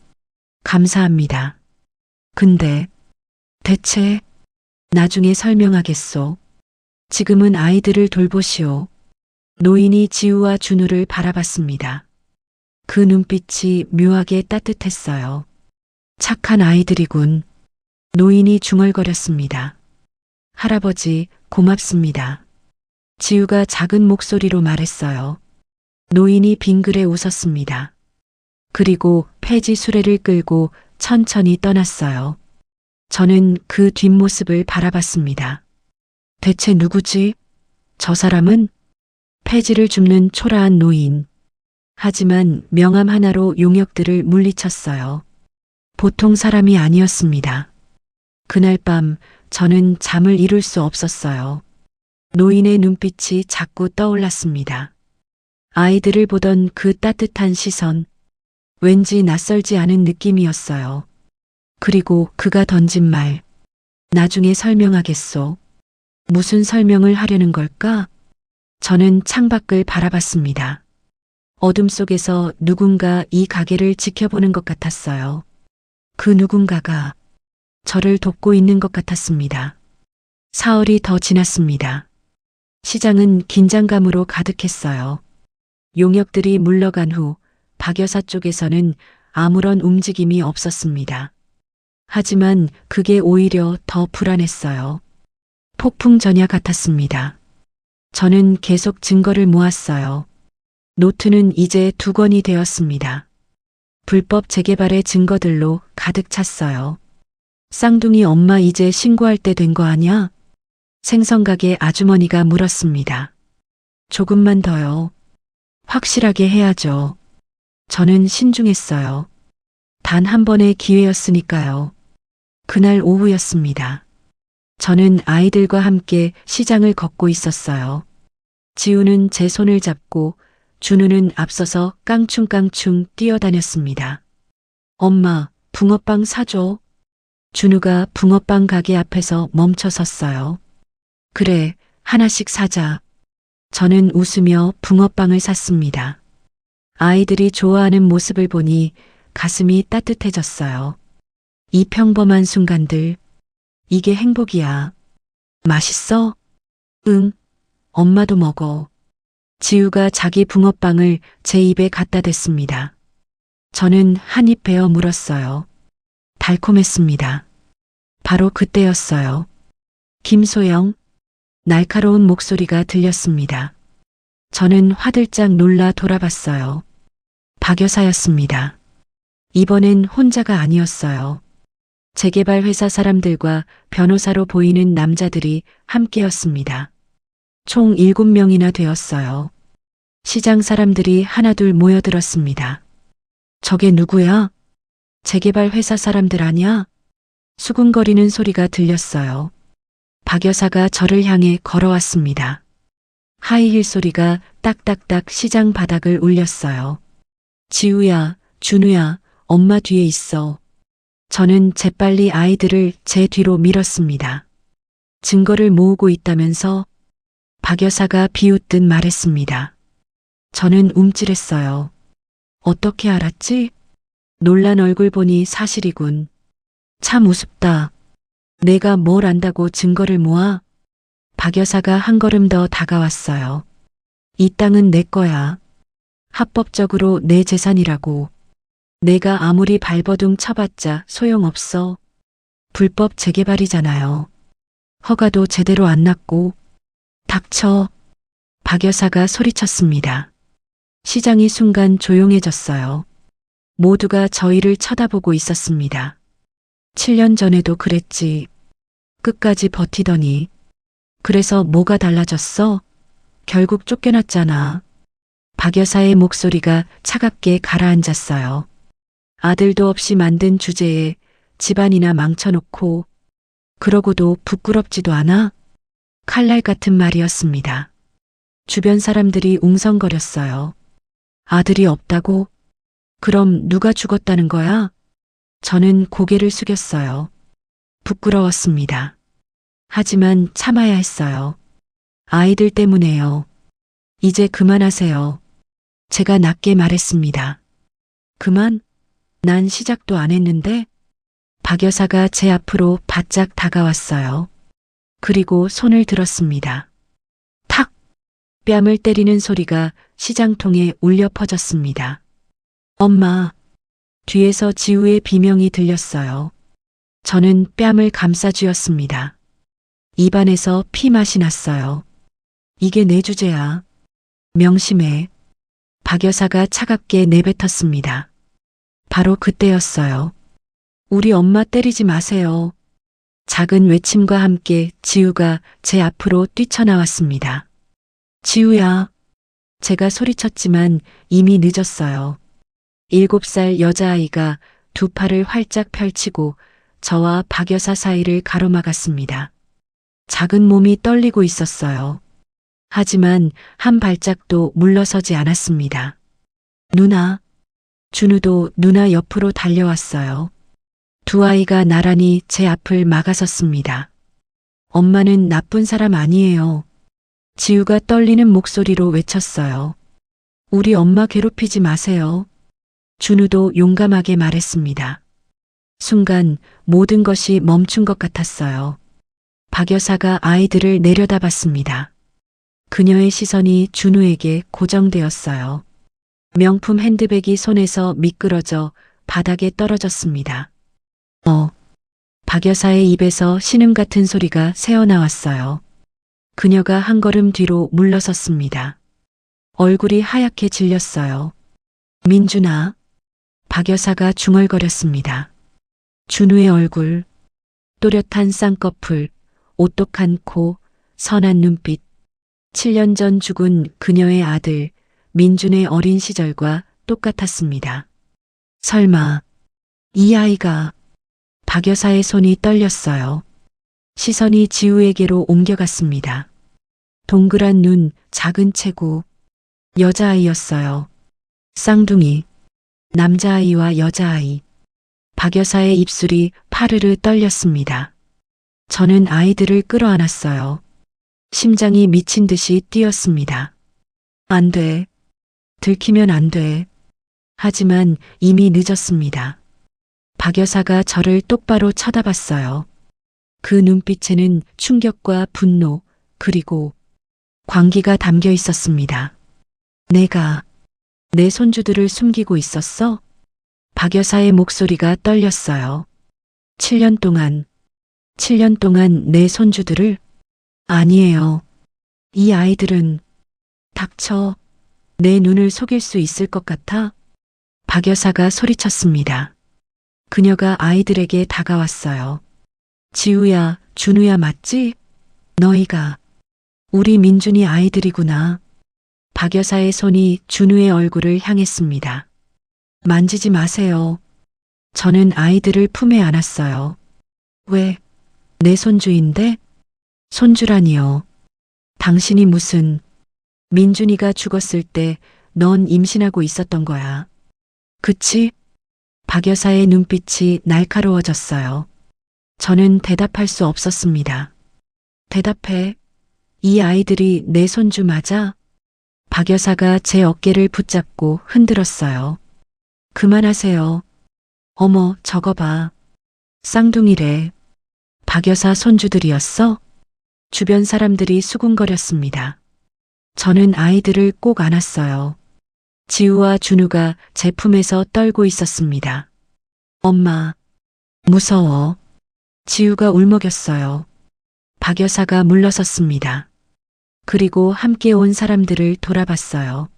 감사합니다. 근데 대체 나중에 설명하겠소. 지금은 아이들을 돌보시오. 노인이 지우와 준우를 바라봤습니다. 그 눈빛이 묘하게 따뜻했어요. 착한 아이들이군. 노인이 중얼거렸습니다. 할아버지, 고맙습니다. 지우가 작은 목소리로 말했어요. 노인이 빙그레 웃었습니다. 그리고 폐지 수레를 끌고 천천히 떠났어요. 저는 그 뒷모습을 바라봤습니다. 대체 누구지? 저 사람은? 폐지를 줍는 초라한 노인. 하지만 명함 하나로 용역들을 물리쳤어요. 보통 사람이 아니었습니다. 그날 밤 저는 잠을 이룰 수 없었어요. 노인의 눈빛이 자꾸 떠올랐습니다. 아이들을 보던 그 따뜻한 시선, 왠지 낯설지 않은 느낌이었어요. 그리고 그가 던진 말, 나중에 설명하겠소. 무슨 설명을 하려는 걸까? 저는 창밖을 바라봤습니다. 어둠 속에서 누군가 이 가게를 지켜보는 것 같았어요. 그 누군가가 저를 돕고 있는 것 같았습니다. 사흘이 더 지났습니다. 시장은 긴장감으로 가득했어요. 용역들이 물러간 후 박 여사 쪽에서는 아무런 움직임이 없었습니다. 하지만 그게 오히려 더 불안했어요. 폭풍 전야 같았습니다. 저는 계속 증거를 모았어요. 노트는 이제 2권이 되었습니다. 불법 재개발의 증거들로 가득 찼어요. 쌍둥이 엄마 이제 신고할 때 된 거 아냐? 생선가게 아주머니가 물었습니다. 조금만 더요. 확실하게 해야죠. 저는 신중했어요. 단 한 번의 기회였으니까요. 그날 오후였습니다. 저는 아이들과 함께 시장을 걷고 있었어요. 지우는 제 손을 잡고 준우는 앞서서 깡충깡충 뛰어다녔습니다. 엄마, 붕어빵 사줘. 준우가 붕어빵 가게 앞에서 멈춰 섰어요. 그래, 하나씩 사자. 저는 웃으며 붕어빵을 샀습니다. 아이들이 좋아하는 모습을 보니 가슴이 따뜻해졌어요. 이 평범한 순간들, 이게 행복이야. 맛있어? 응, 엄마도 먹어. 지우가 자기 붕어빵을 제 입에 갖다 댔습니다. 저는 한 입 베어 물었어요. 달콤했습니다. 바로 그때였어요. 김소영, 날카로운 목소리가 들렸습니다. 저는 화들짝 놀라 돌아봤어요. 박 여사였습니다. 이번엔 혼자가 아니었어요. 재개발 회사 사람들과 변호사로 보이는 남자들이 함께였습니다. 총 7명이나 되었어요. 시장 사람들이 하나둘 모여들었습니다. 저게 누구야? 재개발 회사 사람들 아냐? 수군거리는 소리가 들렸어요. 박 여사가 저를 향해 걸어왔습니다. 하이힐 소리가 딱딱딱 시장 바닥을 울렸어요. 지우야, 준우야, 엄마 뒤에 있어. 저는 재빨리 아이들을 제 뒤로 밀었습니다. 증거를 모으고 있다면서 박 여사가 비웃듯 말했습니다. 저는 움찔했어요. 어떻게 알았지? 놀란 얼굴 보니 사실이군. 참 우습다. 내가 뭘 안다고 증거를 모아? 박 여사가 한 걸음 더 다가왔어요. 이 땅은 내 거야. 합법적으로 내 재산이라고. 내가 아무리 발버둥 쳐봤자 소용없어. 불법 재개발이잖아요. 허가도 제대로 안 났고. 닥쳐. 박 여사가 소리쳤습니다. 시장이 순간 조용해졌어요. 모두가 저희를 쳐다보고 있었습니다. 7년 전에도 그랬지. 끝까지 버티더니. 그래서 뭐가 달라졌어? 결국 쫓겨났잖아. 박 여사의 목소리가 차갑게 가라앉았어요. 아들도 없이 만든 주제에 집안이나 망쳐놓고 그러고도 부끄럽지도 않아? 칼날 같은 말이었습니다. 주변 사람들이 웅성거렸어요. 아들이 없다고? 그럼 누가 죽었다는 거야? 저는 고개를 숙였어요. 부끄러웠습니다. 하지만 참아야 했어요. 아이들 때문에요. 이제 그만하세요. 제가 낮게 말했습니다. 그만? 난 시작도 안 했는데? 박 여사가 제 앞으로 바짝 다가왔어요. 그리고 손을 들었습니다. 탁! 뺨을 때리는 소리가 시장통에 울려 퍼졌습니다. 엄마! 뒤에서 지우의 비명이 들렸어요. 저는 뺨을 감싸쥐었습니다. 입안에서 피맛이 났어요. 이게 내 주제야. 명심해. 박 여사가 차갑게 내뱉었습니다. 바로 그때였어요. 우리 엄마 때리지 마세요. 작은 외침과 함께 지우가 제 앞으로 뛰쳐나왔습니다. 지우야. 제가 소리쳤지만 이미 늦었어요. 7살 여자아이가 두 팔을 활짝 펼치고 저와 박 여사 사이를 가로막았습니다. 작은 몸이 떨리고 있었어요. 하지만 한 발짝도 물러서지 않았습니다. 누나. 준우도 누나 옆으로 달려왔어요. 두 아이가 나란히 제 앞을 막아섰습니다. 엄마는 나쁜 사람 아니에요. 지우가 떨리는 목소리로 외쳤어요. 우리 엄마 괴롭히지 마세요. 준우도 용감하게 말했습니다. 순간 모든 것이 멈춘 것 같았어요. 박 여사가 아이들을 내려다봤습니다. 그녀의 시선이 준우에게 고정되었어요. 명품 핸드백이 손에서 미끄러져 바닥에 떨어졌습니다. 박 여사의 입에서 신음 같은 소리가 새어나왔어요. 그녀가 한 걸음 뒤로 물러섰습니다. 얼굴이 하얗게 질렸어요. 민준아. 박 여사가 중얼거렸습니다. 준우의 얼굴, 또렷한 쌍꺼풀, 오똑한 코, 선한 눈빛. 7년 전 죽은 그녀의 아들 민준의 어린 시절과 똑같았습니다. 설마 이 아이가 박 여사의 손이 떨렸어요. 시선이 지우에게로 옮겨갔습니다. 동그란 눈, 작은 체구. 여자아이였어요. 쌍둥이. 남자아이와 여자아이. 박 여사의 입술이 파르르 떨렸습니다. 저는 아이들을 끌어안았어요. 심장이 미친 듯이 뛰었습니다. 안 돼. 들키면 안 돼. 하지만 이미 늦었습니다. 박 여사가 저를 똑바로 쳐다봤어요. 그 눈빛에는 충격과 분노, 그리고 광기가 담겨 있었습니다. 내가 내 손주들을 숨기고 있었어? 박 여사의 목소리가 떨렸어요. 7년 동안 내 손주들을? 아니에요. 이 아이들은 닥쳐. 내 눈을 속일 수 있을 것 같아? 박 여사가 소리쳤습니다. 그녀가 아이들에게 다가왔어요. 지우야, 준우야 맞지? 너희가 우리 민준이 아이들이구나. 박 여사의 손이 준우의 얼굴을 향했습니다. 만지지 마세요. 저는 아이들을 품에 안았어요. 왜? 내 손주인데? 손주라니요. 당신이 무슨... 민준이가 죽었을 때 넌 임신하고 있었던 거야. 그치? 박 여사의 눈빛이 날카로워졌어요. 저는 대답할 수 없었습니다. 대답해. 이 아이들이 내 손주 맞아? 박 여사가 제 어깨를 붙잡고 흔들었어요. 그만하세요. 어머, 저거 봐. 쌍둥이래. 박 여사 손주들이었어? 주변 사람들이 수군거렸습니다. 저는 아이들을 꼭 안았어요. 지우와 준우가 제 품에서 떨고 있었습니다. 엄마, 무서워. 지우가 울먹였어요. 박 여사가 물러섰습니다. 그리고 함께 온 사람들을 돌아봤어요.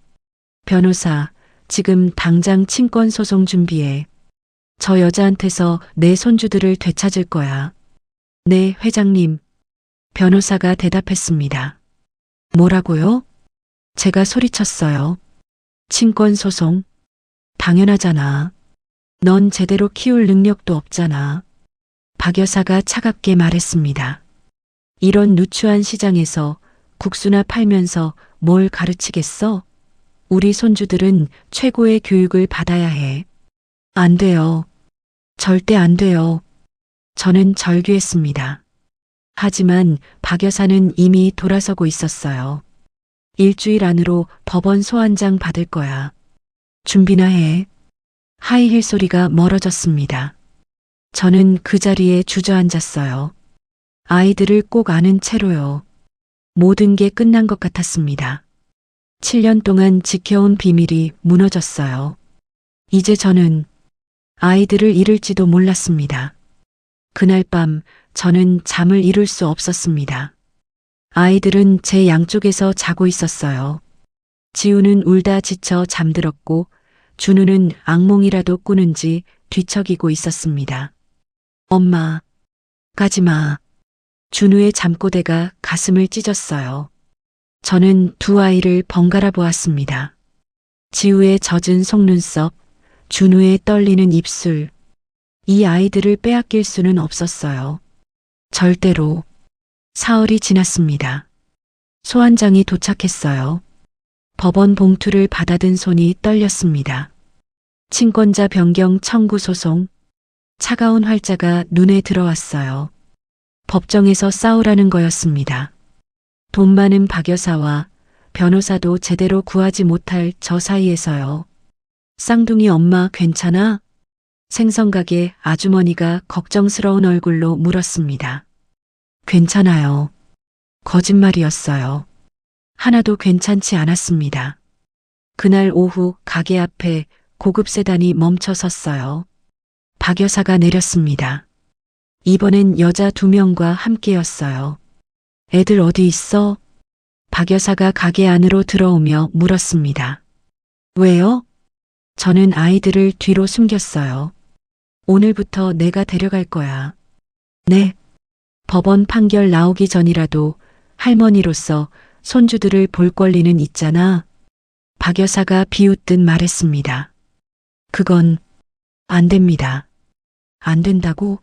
변호사, 지금 당장 친권 소송 준비해. 저 여자한테서 내 손주들을 되찾을 거야. 네, 회장님. 변호사가 대답했습니다. 뭐라고요? 제가 소리쳤어요. 친권 소송? 당연하잖아. 넌 제대로 키울 능력도 없잖아. 박 여사가 차갑게 말했습니다. 이런 누추한 시장에서 국수나 팔면서 뭘 가르치겠어? 우리 손주들은 최고의 교육을 받아야 해. 안 돼요. 절대 안 돼요. 저는 절규했습니다. 하지만 박 여사는 이미 돌아서고 있었어요. 일주일 안으로 법원 소환장 받을 거야. 준비나 해. 하이힐 소리가 멀어졌습니다. 저는 그 자리에 주저앉았어요. 아이들을 꼭 아는 채로요. 모든 게 끝난 것 같았습니다. 7년 동안 지켜온 비밀이 무너졌어요. 이제 저는 아이들을 잃을지도 몰랐습니다. 그날 밤 저는 잠을 이룰 수 없었습니다. 아이들은 제 양쪽에서 자고 있었어요. 지우는 울다 지쳐 잠들었고 준우는 악몽이라도 꾸는지 뒤척이고 있었습니다. 엄마, 가지마. 준우의 잠꼬대가 가슴을 찢었어요. 저는 두 아이를 번갈아 보았습니다. 지우의 젖은 속눈썹, 준우의 떨리는 입술. 이 아이들을 빼앗길 수는 없었어요. 절대로. 사흘이 지났습니다. 소환장이 도착했어요. 법원 봉투를 받아든 손이 떨렸습니다. 친권자 변경 청구 소송. 차가운 활자가 눈에 들어왔어요. 법정에서 싸우라는 거였습니다. 돈 많은 박 여사와 변호사도 제대로 구하지 못할 저 사이에서요. 쌍둥이 엄마 괜찮아? 생선가게 아주머니가 걱정스러운 얼굴로 물었습니다. 괜찮아요. 거짓말이었어요. 하나도 괜찮지 않았습니다. 그날 오후 가게 앞에 고급 세단이 멈춰 섰어요. 박 여사가 내렸습니다. 이번엔 여자 2명과 함께였어요. 애들 어디 있어? 박 여사가 가게 안으로 들어오며 물었습니다. 왜요? 저는 아이들을 뒤로 숨겼어요. 오늘부터 내가 데려갈 거야. 네. 법원 판결 나오기 전이라도 할머니로서 손주들을 볼 권리는 있잖아. 박 여사가 비웃듯 말했습니다. 그건 안 됩니다. 안 된다고?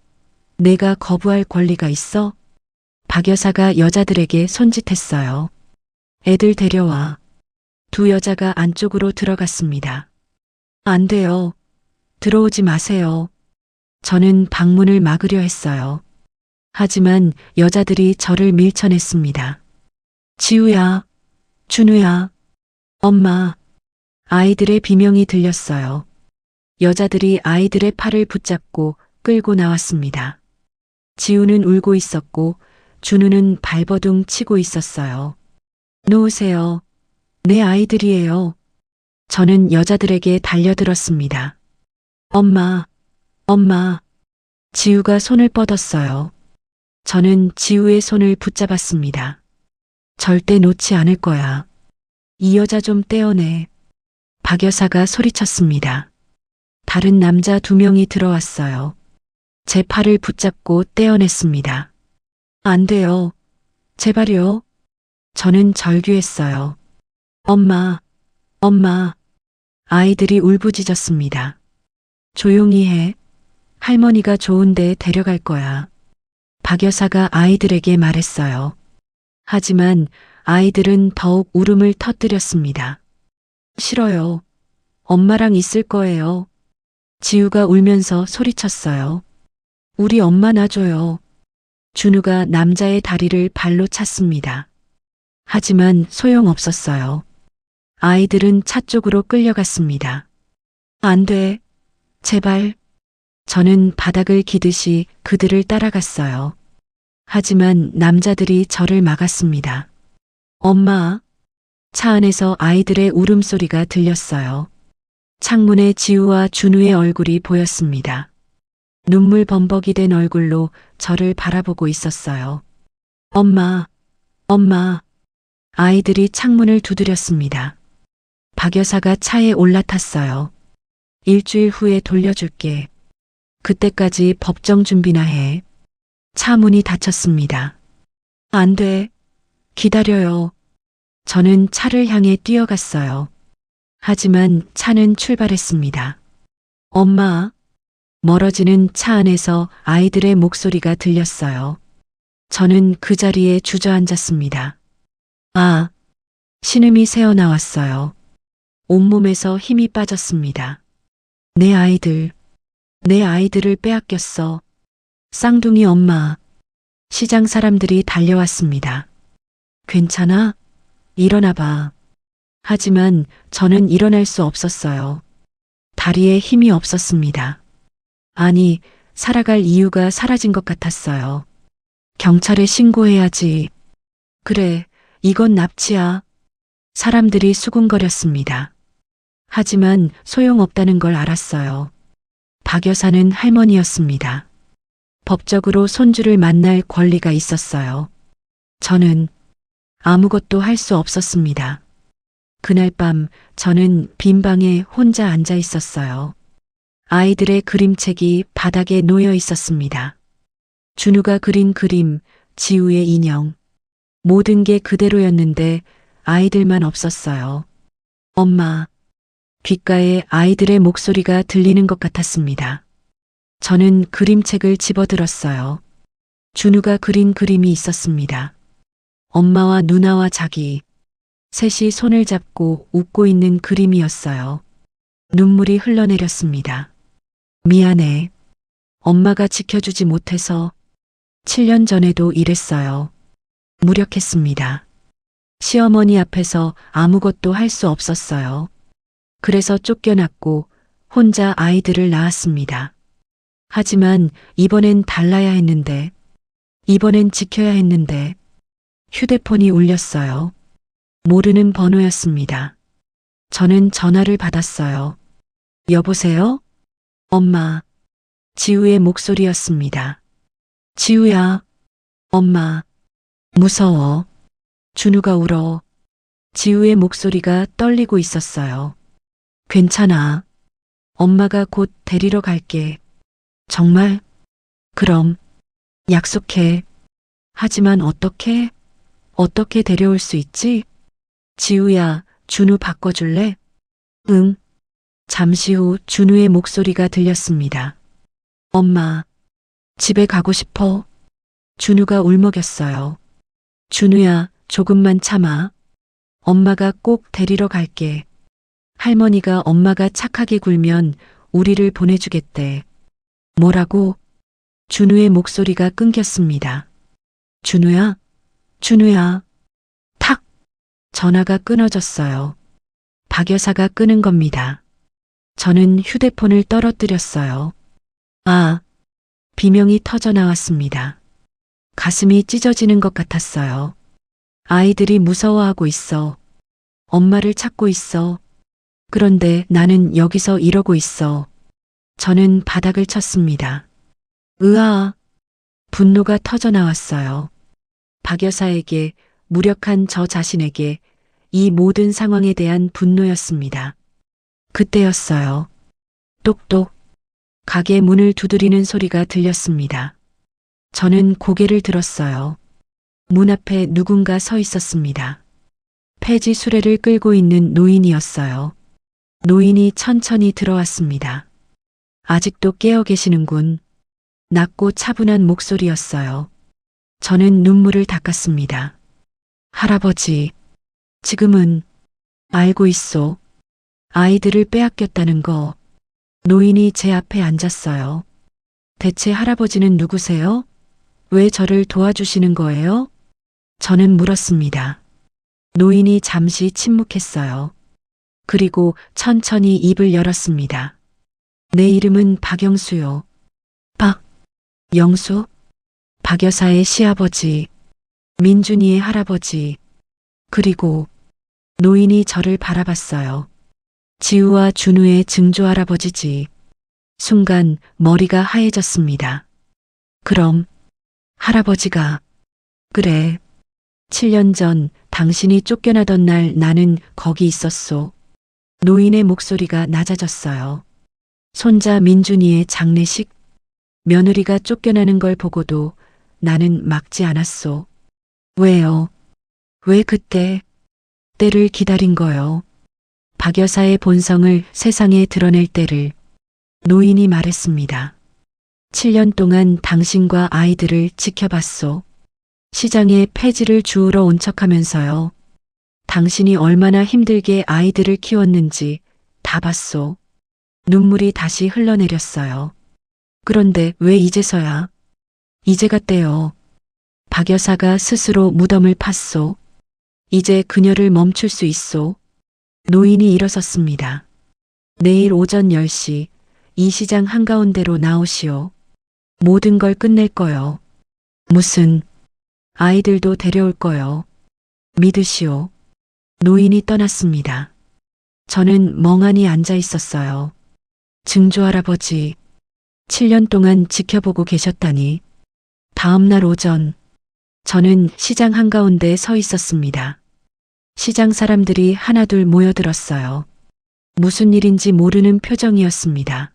내가 거부할 권리가 있어? 박 여사가 여자들에게 손짓했어요. 애들 데려와. 두 여자가 안쪽으로 들어갔습니다. 안 돼요. 들어오지 마세요. 저는 방문을 막으려 했어요. 하지만 여자들이 저를 밀쳐냈습니다. 지우야, 준우야, 엄마. 아이들의 비명이 들렸어요. 여자들이 아이들의 팔을 붙잡고 끌고 나왔습니다. 지우는 울고 있었고 준우는 발버둥 치고 있었어요. 놓으세요. 내 아이들이에요. 저는 여자들에게 달려들었습니다. 엄마, 엄마. 지우가 손을 뻗었어요. 저는 지우의 손을 붙잡았습니다. 절대 놓지 않을 거야. 이 여자 좀 떼어내. 박 여사가 소리쳤습니다. 다른 남자 2명이 들어왔어요. 제 팔을 붙잡고 떼어냈습니다. 안 돼요. 제발요. 저는 절규했어요. 엄마, 엄마. 아이들이 울부짖었습니다. 조용히 해. 할머니가 좋은데 데려갈 거야. 박 여사가 아이들에게 말했어요. 하지만 아이들은 더욱 울음을 터뜨렸습니다. 싫어요. 엄마랑 있을 거예요. 지우가 울면서 소리쳤어요. 우리 엄마 놔줘요. 준우가 남자의 다리를 발로 찼습니다. 하지만 소용없었어요. 아이들은 차 쪽으로 끌려갔습니다. 안 돼. 제발. 저는 바닥을 기듯이 그들을 따라갔어요. 하지만 남자들이 저를 막았습니다. 엄마. 차 안에서 아이들의 울음소리가 들렸어요. 창문에 지우와 준우의 얼굴이 보였습니다. 눈물 범벅이 된 얼굴로 저를 바라보고 있었어요. 엄마, 엄마. 아이들이 창문을 두드렸습니다. 박 여사가 차에 올라탔어요. 일주일 후에 돌려줄게. 그때까지 법정 준비나 해. 차 문이 닫혔습니다. 안 돼. 기다려요. 저는 차를 향해 뛰어갔어요. 하지만 차는 출발했습니다. 엄마. 멀어지는 차 안에서 아이들의 목소리가 들렸어요. 저는 그 자리에 주저앉았습니다. 아. 신음이 새어나왔어요. 온몸에서 힘이 빠졌습니다. 내 아이들을 빼앗겼어. 쌍둥이 엄마. 시장 사람들이 달려왔습니다. 괜찮아? 일어나 봐. 하지만 저는 일어날 수 없었어요. 다리에 힘이 없었습니다. 아니, 살아갈 이유가 사라진 것 같았어요. 경찰에 신고해야지. 그래, 이건 납치야. 사람들이 수군거렸습니다. 하지만 소용없다는 걸 알았어요. 박 여사는 할머니였습니다. 법적으로 손주를 만날 권리가 있었어요. 저는 아무것도 할 수 없었습니다. 그날 밤 저는 빈 방에 혼자 앉아 있었어요. 아이들의 그림책이 바닥에 놓여 있었습니다. 준우가 그린 그림, 지우의 인형. 모든 게 그대로였는데 아이들만 없었어요. 엄마. 귓가에 아이들의 목소리가 들리는 것 같았습니다. 저는 그림책을 집어들었어요. 준우가 그린 그림이 있었습니다. 엄마와 누나와 자기. 셋이 손을 잡고 웃고 있는 그림이었어요. 눈물이 흘러내렸습니다. 미안해. 엄마가 지켜주지 못해서 7년 전에도 이랬어요. 무력했습니다. 시어머니 앞에서 아무것도 할 수 없었어요. 그래서 쫓겨났고 혼자 아이들을 낳았습니다. 하지만 이번엔 달라야 했는데, 이번엔 지켜야 했는데, 휴대폰이 울렸어요. 모르는 번호였습니다. 저는 전화를 받았어요. 여보세요? 엄마. 지우의 목소리였습니다. 지우야. 엄마. 무서워. 준우가 울어. 지우의 목소리가 떨리고 있었어요. 괜찮아. 엄마가 곧 데리러 갈게. 정말? 그럼. 약속해. 하지만 어떻게? 어떻게 데려올 수 있지? 지우야, 준우 바꿔줄래? 응. 잠시 후 준우의 목소리가 들렸습니다. 엄마. 집에 가고 싶어. 준우가 울먹였어요. 준우야, 조금만 참아. 엄마가 꼭 데리러 갈게. 할머니가 엄마가 착하게 굴면 우리를 보내주겠대. 뭐라고? 준우의 목소리가 끊겼습니다. 준우야? 준우야? 탁! 전화가 끊어졌어요. 박 여사가 끄는 겁니다. 저는 휴대폰을 떨어뜨렸어요. 아! 비명이 터져 나왔습니다. 가슴이 찢어지는 것 같았어요. 아이들이 무서워하고 있어. 엄마를 찾고 있어. 그런데 나는 여기서 이러고 있어. 저는 바닥을 쳤습니다. 으아! 분노가 터져 나왔어요. 박 여사에게, 무력한 저 자신에게, 이 모든 상황에 대한 분노였습니다. 그때였어요. 똑똑. 가게 문을 두드리는 소리가 들렸습니다. 저는 고개를 들었어요. 문 앞에 누군가 서 있었습니다. 폐지 수레를 끌고 있는 노인이었어요. 노인이 천천히 들어왔습니다. 아직도 깨어 계시는군. 낮고 차분한 목소리였어요. 저는 눈물을 닦았습니다. 할아버지, 지금은 알고 있소. 아이들을 빼앗겼다는 거. 노인이 제 앞에 앉았어요. 대체 할아버지는 누구세요? 왜 저를 도와주시는 거예요? 저는 물었습니다. 노인이 잠시 침묵했어요. 그리고 천천히 입을 열었습니다. 내 이름은 박영수요. 영수? 박 여사의 시아버지, 민준이의 할아버지, 그리고 노인이 저를 바라봤어요. 지우와 준우의 증조할아버지지. 순간 머리가 하얘졌습니다. 그럼 할아버지가 그래. 7년 전 당신이 쫓겨나던 날 나는 거기 있었소. 노인의 목소리가 낮아졌어요. 손자 민준이의 장례식, 며느리가 쫓겨나는 걸 보고도 나는 막지 않았소. 왜요? 왜 그때 때를 기다린 거요? 박 여사의 본성을 세상에 드러낼 때를. 노인이 말했습니다. 7년 동안 당신과 아이들을 지켜봤소. 시장에 폐지를 주우러 온 척하면서요. 당신이 얼마나 힘들게 아이들을 키웠는지 다 봤소. 눈물이 다시 흘러내렸어요. 그런데 왜 이제서야? 이제 같대요. 박 여사가 스스로 무덤을 팠소. 이제 그녀를 멈출 수 있소. 노인이 일어섰습니다. 내일 오전 10시 이 시장 한가운데로 나오시오. 모든 걸 끝낼 거요. 무슨 아이들도 데려올 거요. 믿으시오. 노인이 떠났습니다. 저는 멍하니 앉아 있었어요. 증조할아버지, 7년 동안 지켜보고 계셨다니. 다음 날 오전, 저는 시장 한가운데 서 있었습니다. 시장 사람들이 하나둘 모여들었어요. 무슨 일인지 모르는 표정이었습니다.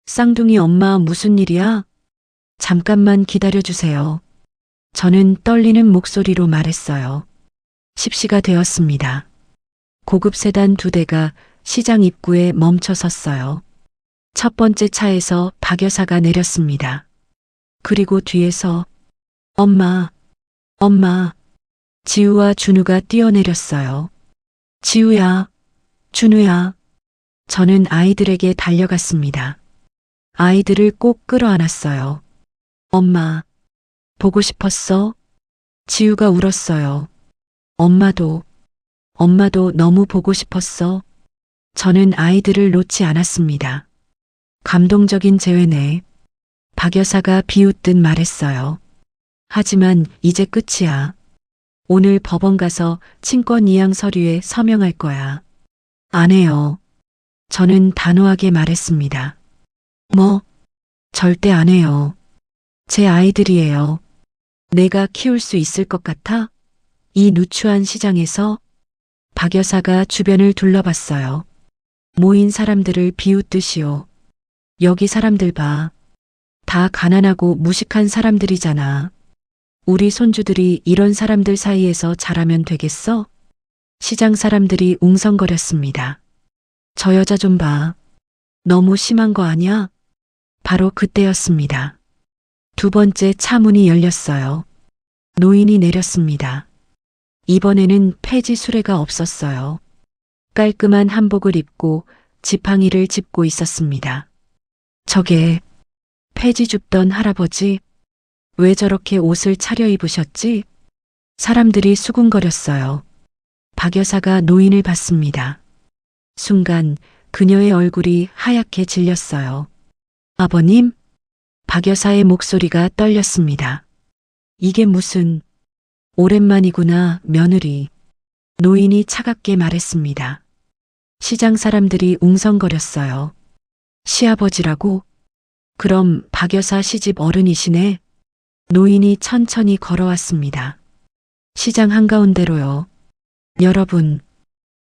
쌍둥이 엄마 무슨 일이야? 잠깐만 기다려주세요. 저는 떨리는 목소리로 말했어요. 10시가 되었습니다. 고급 세단 2대가 시장 입구에 멈춰 섰어요. 첫 번째 차에서 박 여사가 내렸습니다. 그리고 뒤에서 엄마, 지우와 준우가 뛰어내렸어요. 지우야, 준우야. 저는 아이들에게 달려갔습니다. 아이들을 꼭 끌어안았어요. 엄마, 보고 싶었어? 지우가 울었어요. 엄마도 너무 보고 싶었어. 저는 아이들을 놓지 않았습니다. 감동적인 재회네. 박 여사가 비웃듯 말했어요. 하지만 이제 끝이야. 오늘 법원 가서 친권 이양 서류에 서명할 거야. 안 해요. 저는 단호하게 말했습니다. 뭐? 절대 안 해요. 제 아이들이에요. 내가 키울 수 있을 것 같아? 이 누추한 시장에서? 박 여사가 주변을 둘러봤어요. 모인 사람들을 비웃듯이요. 여기 사람들 봐. 다 가난하고 무식한 사람들이잖아. 우리 손주들이 이런 사람들 사이에서 자라면 되겠어? 시장 사람들이 웅성거렸습니다. 저 여자 좀 봐. 너무 심한 거 아냐? 바로 그때였습니다. 두 번째 차 문이 열렸어요. 노인이 내렸습니다. 이번에는 폐지 수레가 없었어요. 깔끔한 한복을 입고 지팡이를 짚고 있었습니다. 저게 폐지 줍던 할아버지? 왜 저렇게 옷을 차려입으셨지? 사람들이 수군거렸어요. 박 여사가 노인을 봤습니다. 순간 그녀의 얼굴이 하얗게 질렸어요. 아버님? 박 여사의 목소리가 떨렸습니다. 이게 무슨... 오랜만이구나, 며느리. 노인이 차갑게 말했습니다. 시장 사람들이 웅성거렸어요. 시아버지라고? 그럼 박 여사 시집 어른이시네? 노인이 천천히 걸어왔습니다. 시장 한가운데로요. 여러분,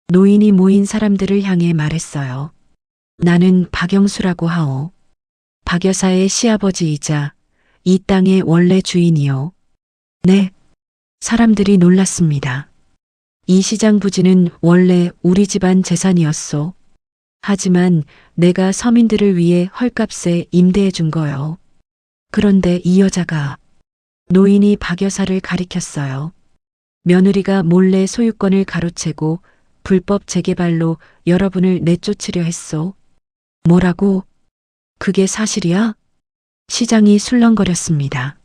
노인이 모인 사람들을 향해 말했어요. 나는 박영수라고 하오. 박 여사의 시아버지이자 이 땅의 원래 주인이요. 네. 사람들이 놀랐습니다. 이 시장 부지는 원래 우리 집안 재산이었소. 하지만 내가 서민들을 위해 헐값에 임대해 준 거요. 그런데 이 여자가... 노인이 박 여사를 가리켰어요. 며느리가 몰래 소유권을 가로채고 불법 재개발로 여러분을 내쫓으려 했소. 뭐라고? 그게 사실이야? 시장이 술렁거렸습니다.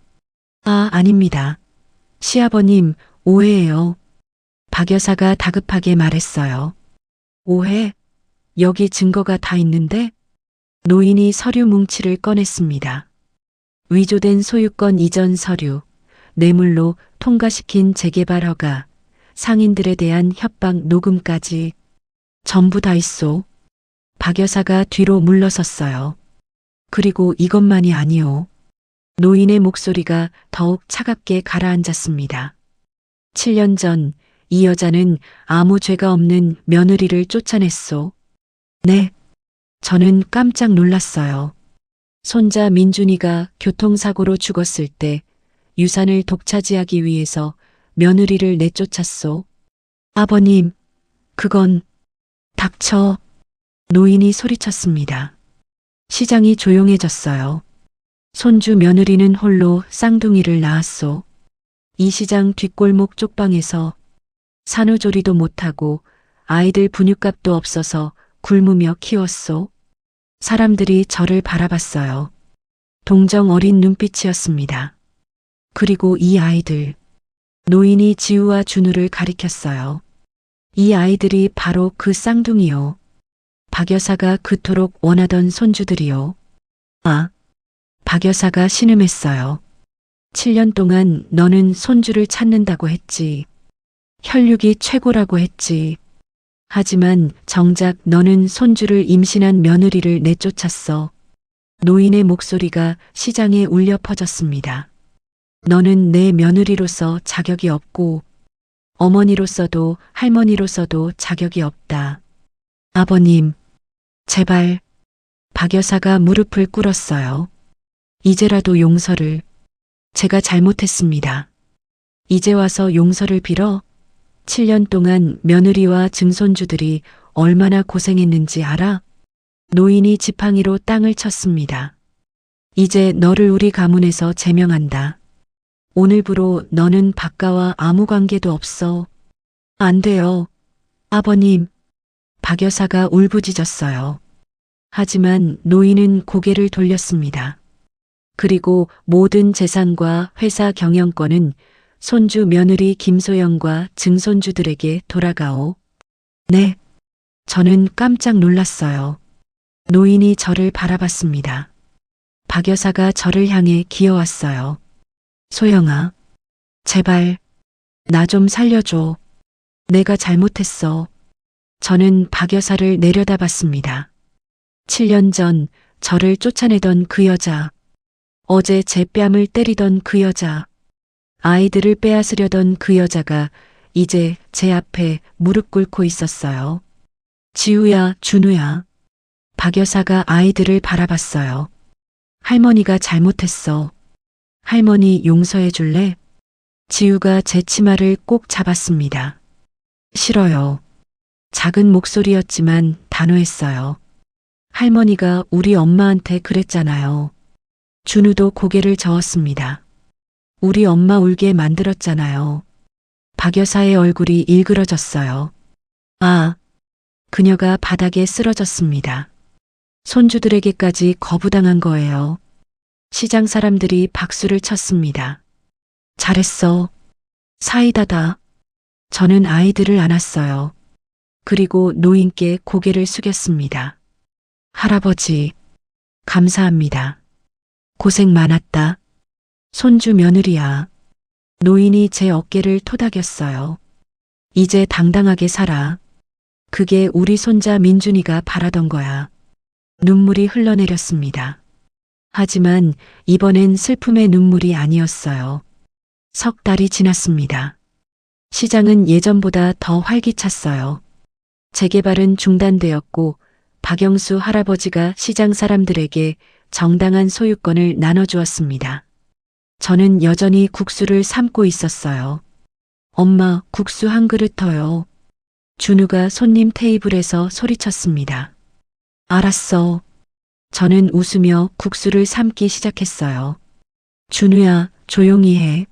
아, 아닙니다. 시아버님, 오해예요. 박 여사가 다급하게 말했어요. 오해? 여기 증거가 다 있는데? 노인이 서류 뭉치를 꺼냈습니다. 위조된 소유권 이전 서류, 뇌물로 통과시킨 재개발 허가, 상인들에 대한 협박 녹음까지 전부 다 있소. 박 여사가 뒤로 물러섰어요. 그리고 이것만이 아니오. 노인의 목소리가 더욱 차갑게 가라앉았습니다. 7년 전 이 여자는 아무 죄가 없는 며느리를 쫓아냈소. 네. 저는 깜짝 놀랐어요. 손자 민준이가 교통사고로 죽었을 때 유산을 독차지하기 위해서 며느리를 내쫓았소. 아버님, 그건... 닥쳐. 노인이 소리쳤습니다. 시장이 조용해졌어요. 손주 며느리는 홀로 쌍둥이를 낳았소. 이 시장 뒷골목 쪽방에서 산후조리도 못하고 아이들 분유값도 없어서 굶으며 키웠소. 사람들이 저를 바라봤어요. 동정 어린 눈빛이었습니다. 그리고 이 아이들. 노인이 지우와 준우를 가리켰어요. 이 아이들이 바로 그 쌍둥이요. 박 여사가 그토록 원하던 손주들이요. 아, 박 여사가 신음했어요. 7년 동안 너는 손주를 찾는다고 했지. 혈육이 최고라고 했지. 하지만 정작 너는 손주를 임신한 며느리를 내쫓았어. 노인의 목소리가 시장에 울려 퍼졌습니다. 너는 내 며느리로서 자격이 없고 어머니로서도 할머니로서도 자격이 없다. 아버님, 제발. 박 여사가 무릎을 꿇었어요. 이제라도 용서를. 제가 잘못했습니다. 이제 와서 용서를 빌어? 7년 동안 며느리와 증손주들이 얼마나 고생했는지 알아? 노인이 지팡이로 땅을 쳤습니다. 이제 너를 우리 가문에서 제명한다. 오늘부로 너는 박가와 아무 관계도 없어. 안 돼요. 아버님. 박 여사가 울부짖었어요. 하지만 노인은 고개를 돌렸습니다. 그리고 모든 재산과 회사 경영권은 손주 며느리 김소영과 증손주들에게 돌아가오. 네. 저는 깜짝 놀랐어요. 노인이 저를 바라봤습니다. 박 여사가 저를 향해 기어왔어요. 소영아, 제발 나 좀 살려줘. 내가 잘못했어. 저는 박 여사를 내려다봤습니다. 7년 전 저를 쫓아내던 그 여자, 어제 제 뺨을 때리던 그 여자, 아이들을 빼앗으려던 그 여자가 이제 제 앞에 무릎 꿇고 있었어요. 지우야, 준우야. 박 여사가 아이들을 바라봤어요. 할머니가 잘못했어. 할머니 용서해 줄래? 지우가 제 치마를 꼭 잡았습니다. 싫어요. 작은 목소리였지만 단호했어요. 할머니가 우리 엄마한테 그랬잖아요. 준우도 고개를 저었습니다. 우리 엄마 울게 만들었잖아요. 박 여사의 얼굴이 일그러졌어요. 아, 그녀가 바닥에 쓰러졌습니다. 손주들에게까지 거부당한 거예요. 시장 사람들이 박수를 쳤습니다. 잘했어. 사이다다. 저는 아이들을 안았어요. 그리고 노인께 고개를 숙였습니다. 할아버지, 감사합니다. 고생 많았다. 손주 며느리야. 노인이 제 어깨를 토닥였어요. 이제 당당하게 살아. 그게 우리 손자 민준이가 바라던 거야. 눈물이 흘러내렸습니다. 하지만 이번엔 슬픔의 눈물이 아니었어요. 석 달이 지났습니다. 시장은 예전보다 더 활기찼어요. 재개발은 중단되었고 박영수 할아버지가 시장 사람들에게 정당한 소유권을 나눠주었습니다. 저는 여전히 국수를 삶고 있었어요. 엄마, 국수 한 그릇 더요. 준우가 손님 테이블에서 소리쳤습니다. 알았어. 저는 웃으며 국수를 삶기 시작했어요. 준우야, 조용히 해.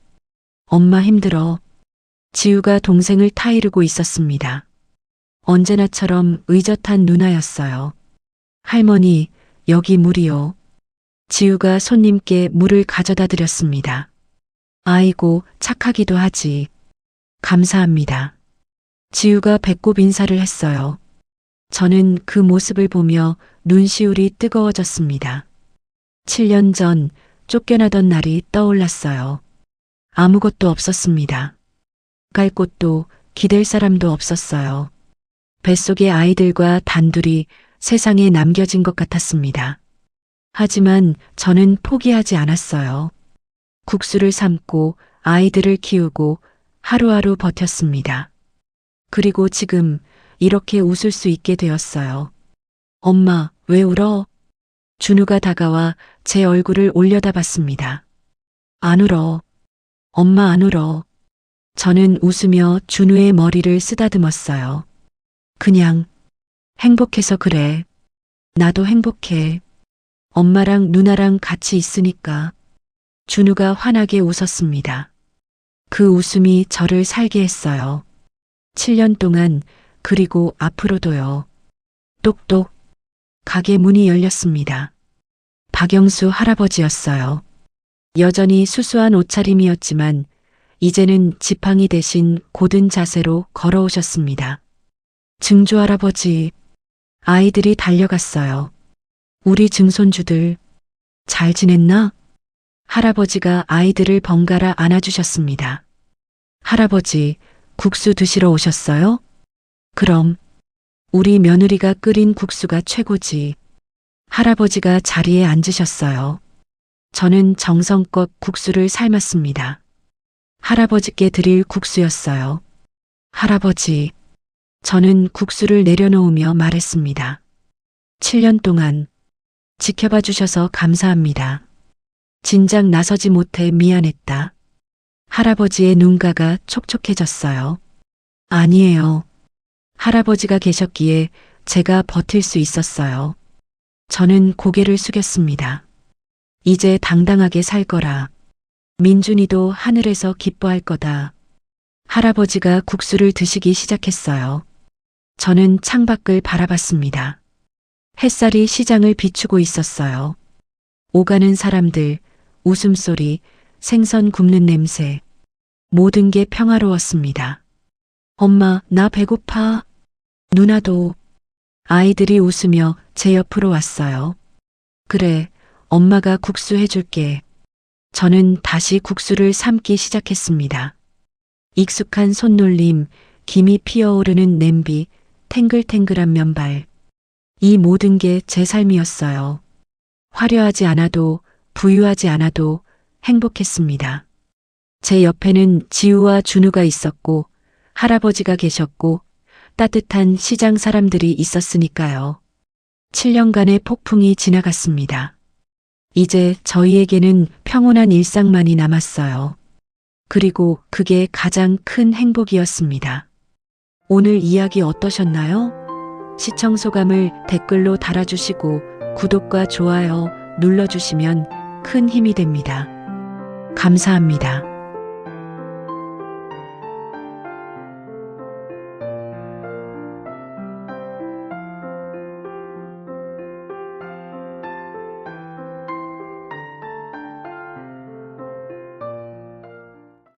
엄마 힘들어. 지우가 동생을 타이르고 있었습니다. 언제나처럼 의젓한 누나였어요. 할머니, 여기 물이요. 지우가 손님께 물을 가져다 드렸습니다. 아이고, 착하기도 하지. 감사합니다. 지우가 배꼽 인사를 했어요. 저는 그 모습을 보며 눈시울이 뜨거워졌습니다. 7년 전 쫓겨나던 날이 떠올랐어요. 아무것도 없었습니다. 갈 곳도 기댈 사람도 없었어요. 뱃속의 아이들과 단둘이 세상에 남겨진 것 같았습니다. 하지만 저는 포기하지 않았어요. 국수를 삶고 아이들을 키우고 하루하루 버텼습니다. 그리고 지금 이렇게 웃을 수 있게 되었어요. 엄마, 왜 울어? 준우가 다가와 제 얼굴을 올려다봤습니다. 안 울어. 엄마 안 울어. 저는 웃으며 준우의 머리를 쓰다듬었어요. 그냥 행복해서 그래. 나도 행복해. 엄마랑 누나랑 같이 있으니까. 준우가 환하게 웃었습니다. 그 웃음이 저를 살게 했어요. 7년 동안 그리고 앞으로도요. 똑똑. 가게 문이 열렸습니다. 박영수 할아버지였어요. 여전히 수수한 옷차림이었지만 이제는 지팡이 대신 곧은 자세로 걸어오셨습니다. 증조 할아버지, 아이들이 달려갔어요. 우리 증손주들, 잘 지냈나? 할아버지가 아이들을 번갈아 안아주셨습니다. 할아버지, 국수 드시러 오셨어요? 그럼, 우리 며느리가 끓인 국수가 최고지. 할아버지가 자리에 앉으셨어요. 저는 정성껏 국수를 삶았습니다. 할아버지께 드릴 국수였어요. 할아버지, 저는 국수를 내려놓으며 말했습니다. 7년 동안 지켜봐 주셔서 감사합니다. 진작 나서지 못해 미안했다. 할아버지의 눈가가 촉촉해졌어요. 아니에요. 할아버지가 계셨기에 제가 버틸 수 있었어요. 저는 고개를 숙였습니다. 이제 당당하게 살 거라. 민준이도 하늘에서 기뻐할 거다. 할아버지가 국수를 드시기 시작했어요. 저는 창밖을 바라봤습니다. 햇살이 시장을 비추고 있었어요. 오가는 사람들, 웃음소리, 생선 굽는 냄새. 모든 게 평화로웠습니다. 엄마, 나 배고파. 누나도. 아이들이 웃으며 제 옆으로 왔어요. 그래, 엄마가 국수 해줄게. 저는 다시 국수를 삶기 시작했습니다. 익숙한 손놀림, 김이 피어오르는 냄비, 탱글탱글한 면발. 이 모든 게 제 삶이었어요. 화려하지 않아도 부유하지 않아도 행복했습니다. 제 옆에는 지우와 준우가 있었고 할아버지가 계셨고 따뜻한 시장 사람들이 있었으니까요. 7년간의 폭풍이 지나갔습니다. 이제 저희에게는 평온한 일상만이 남았어요. 그리고 그게 가장 큰 행복이었습니다. 오늘 이야기 어떠셨나요? 시청 소감을 댓글로 달아주시고 구독과 좋아요 눌러주시면 큰 힘이 됩니다. 감사합니다.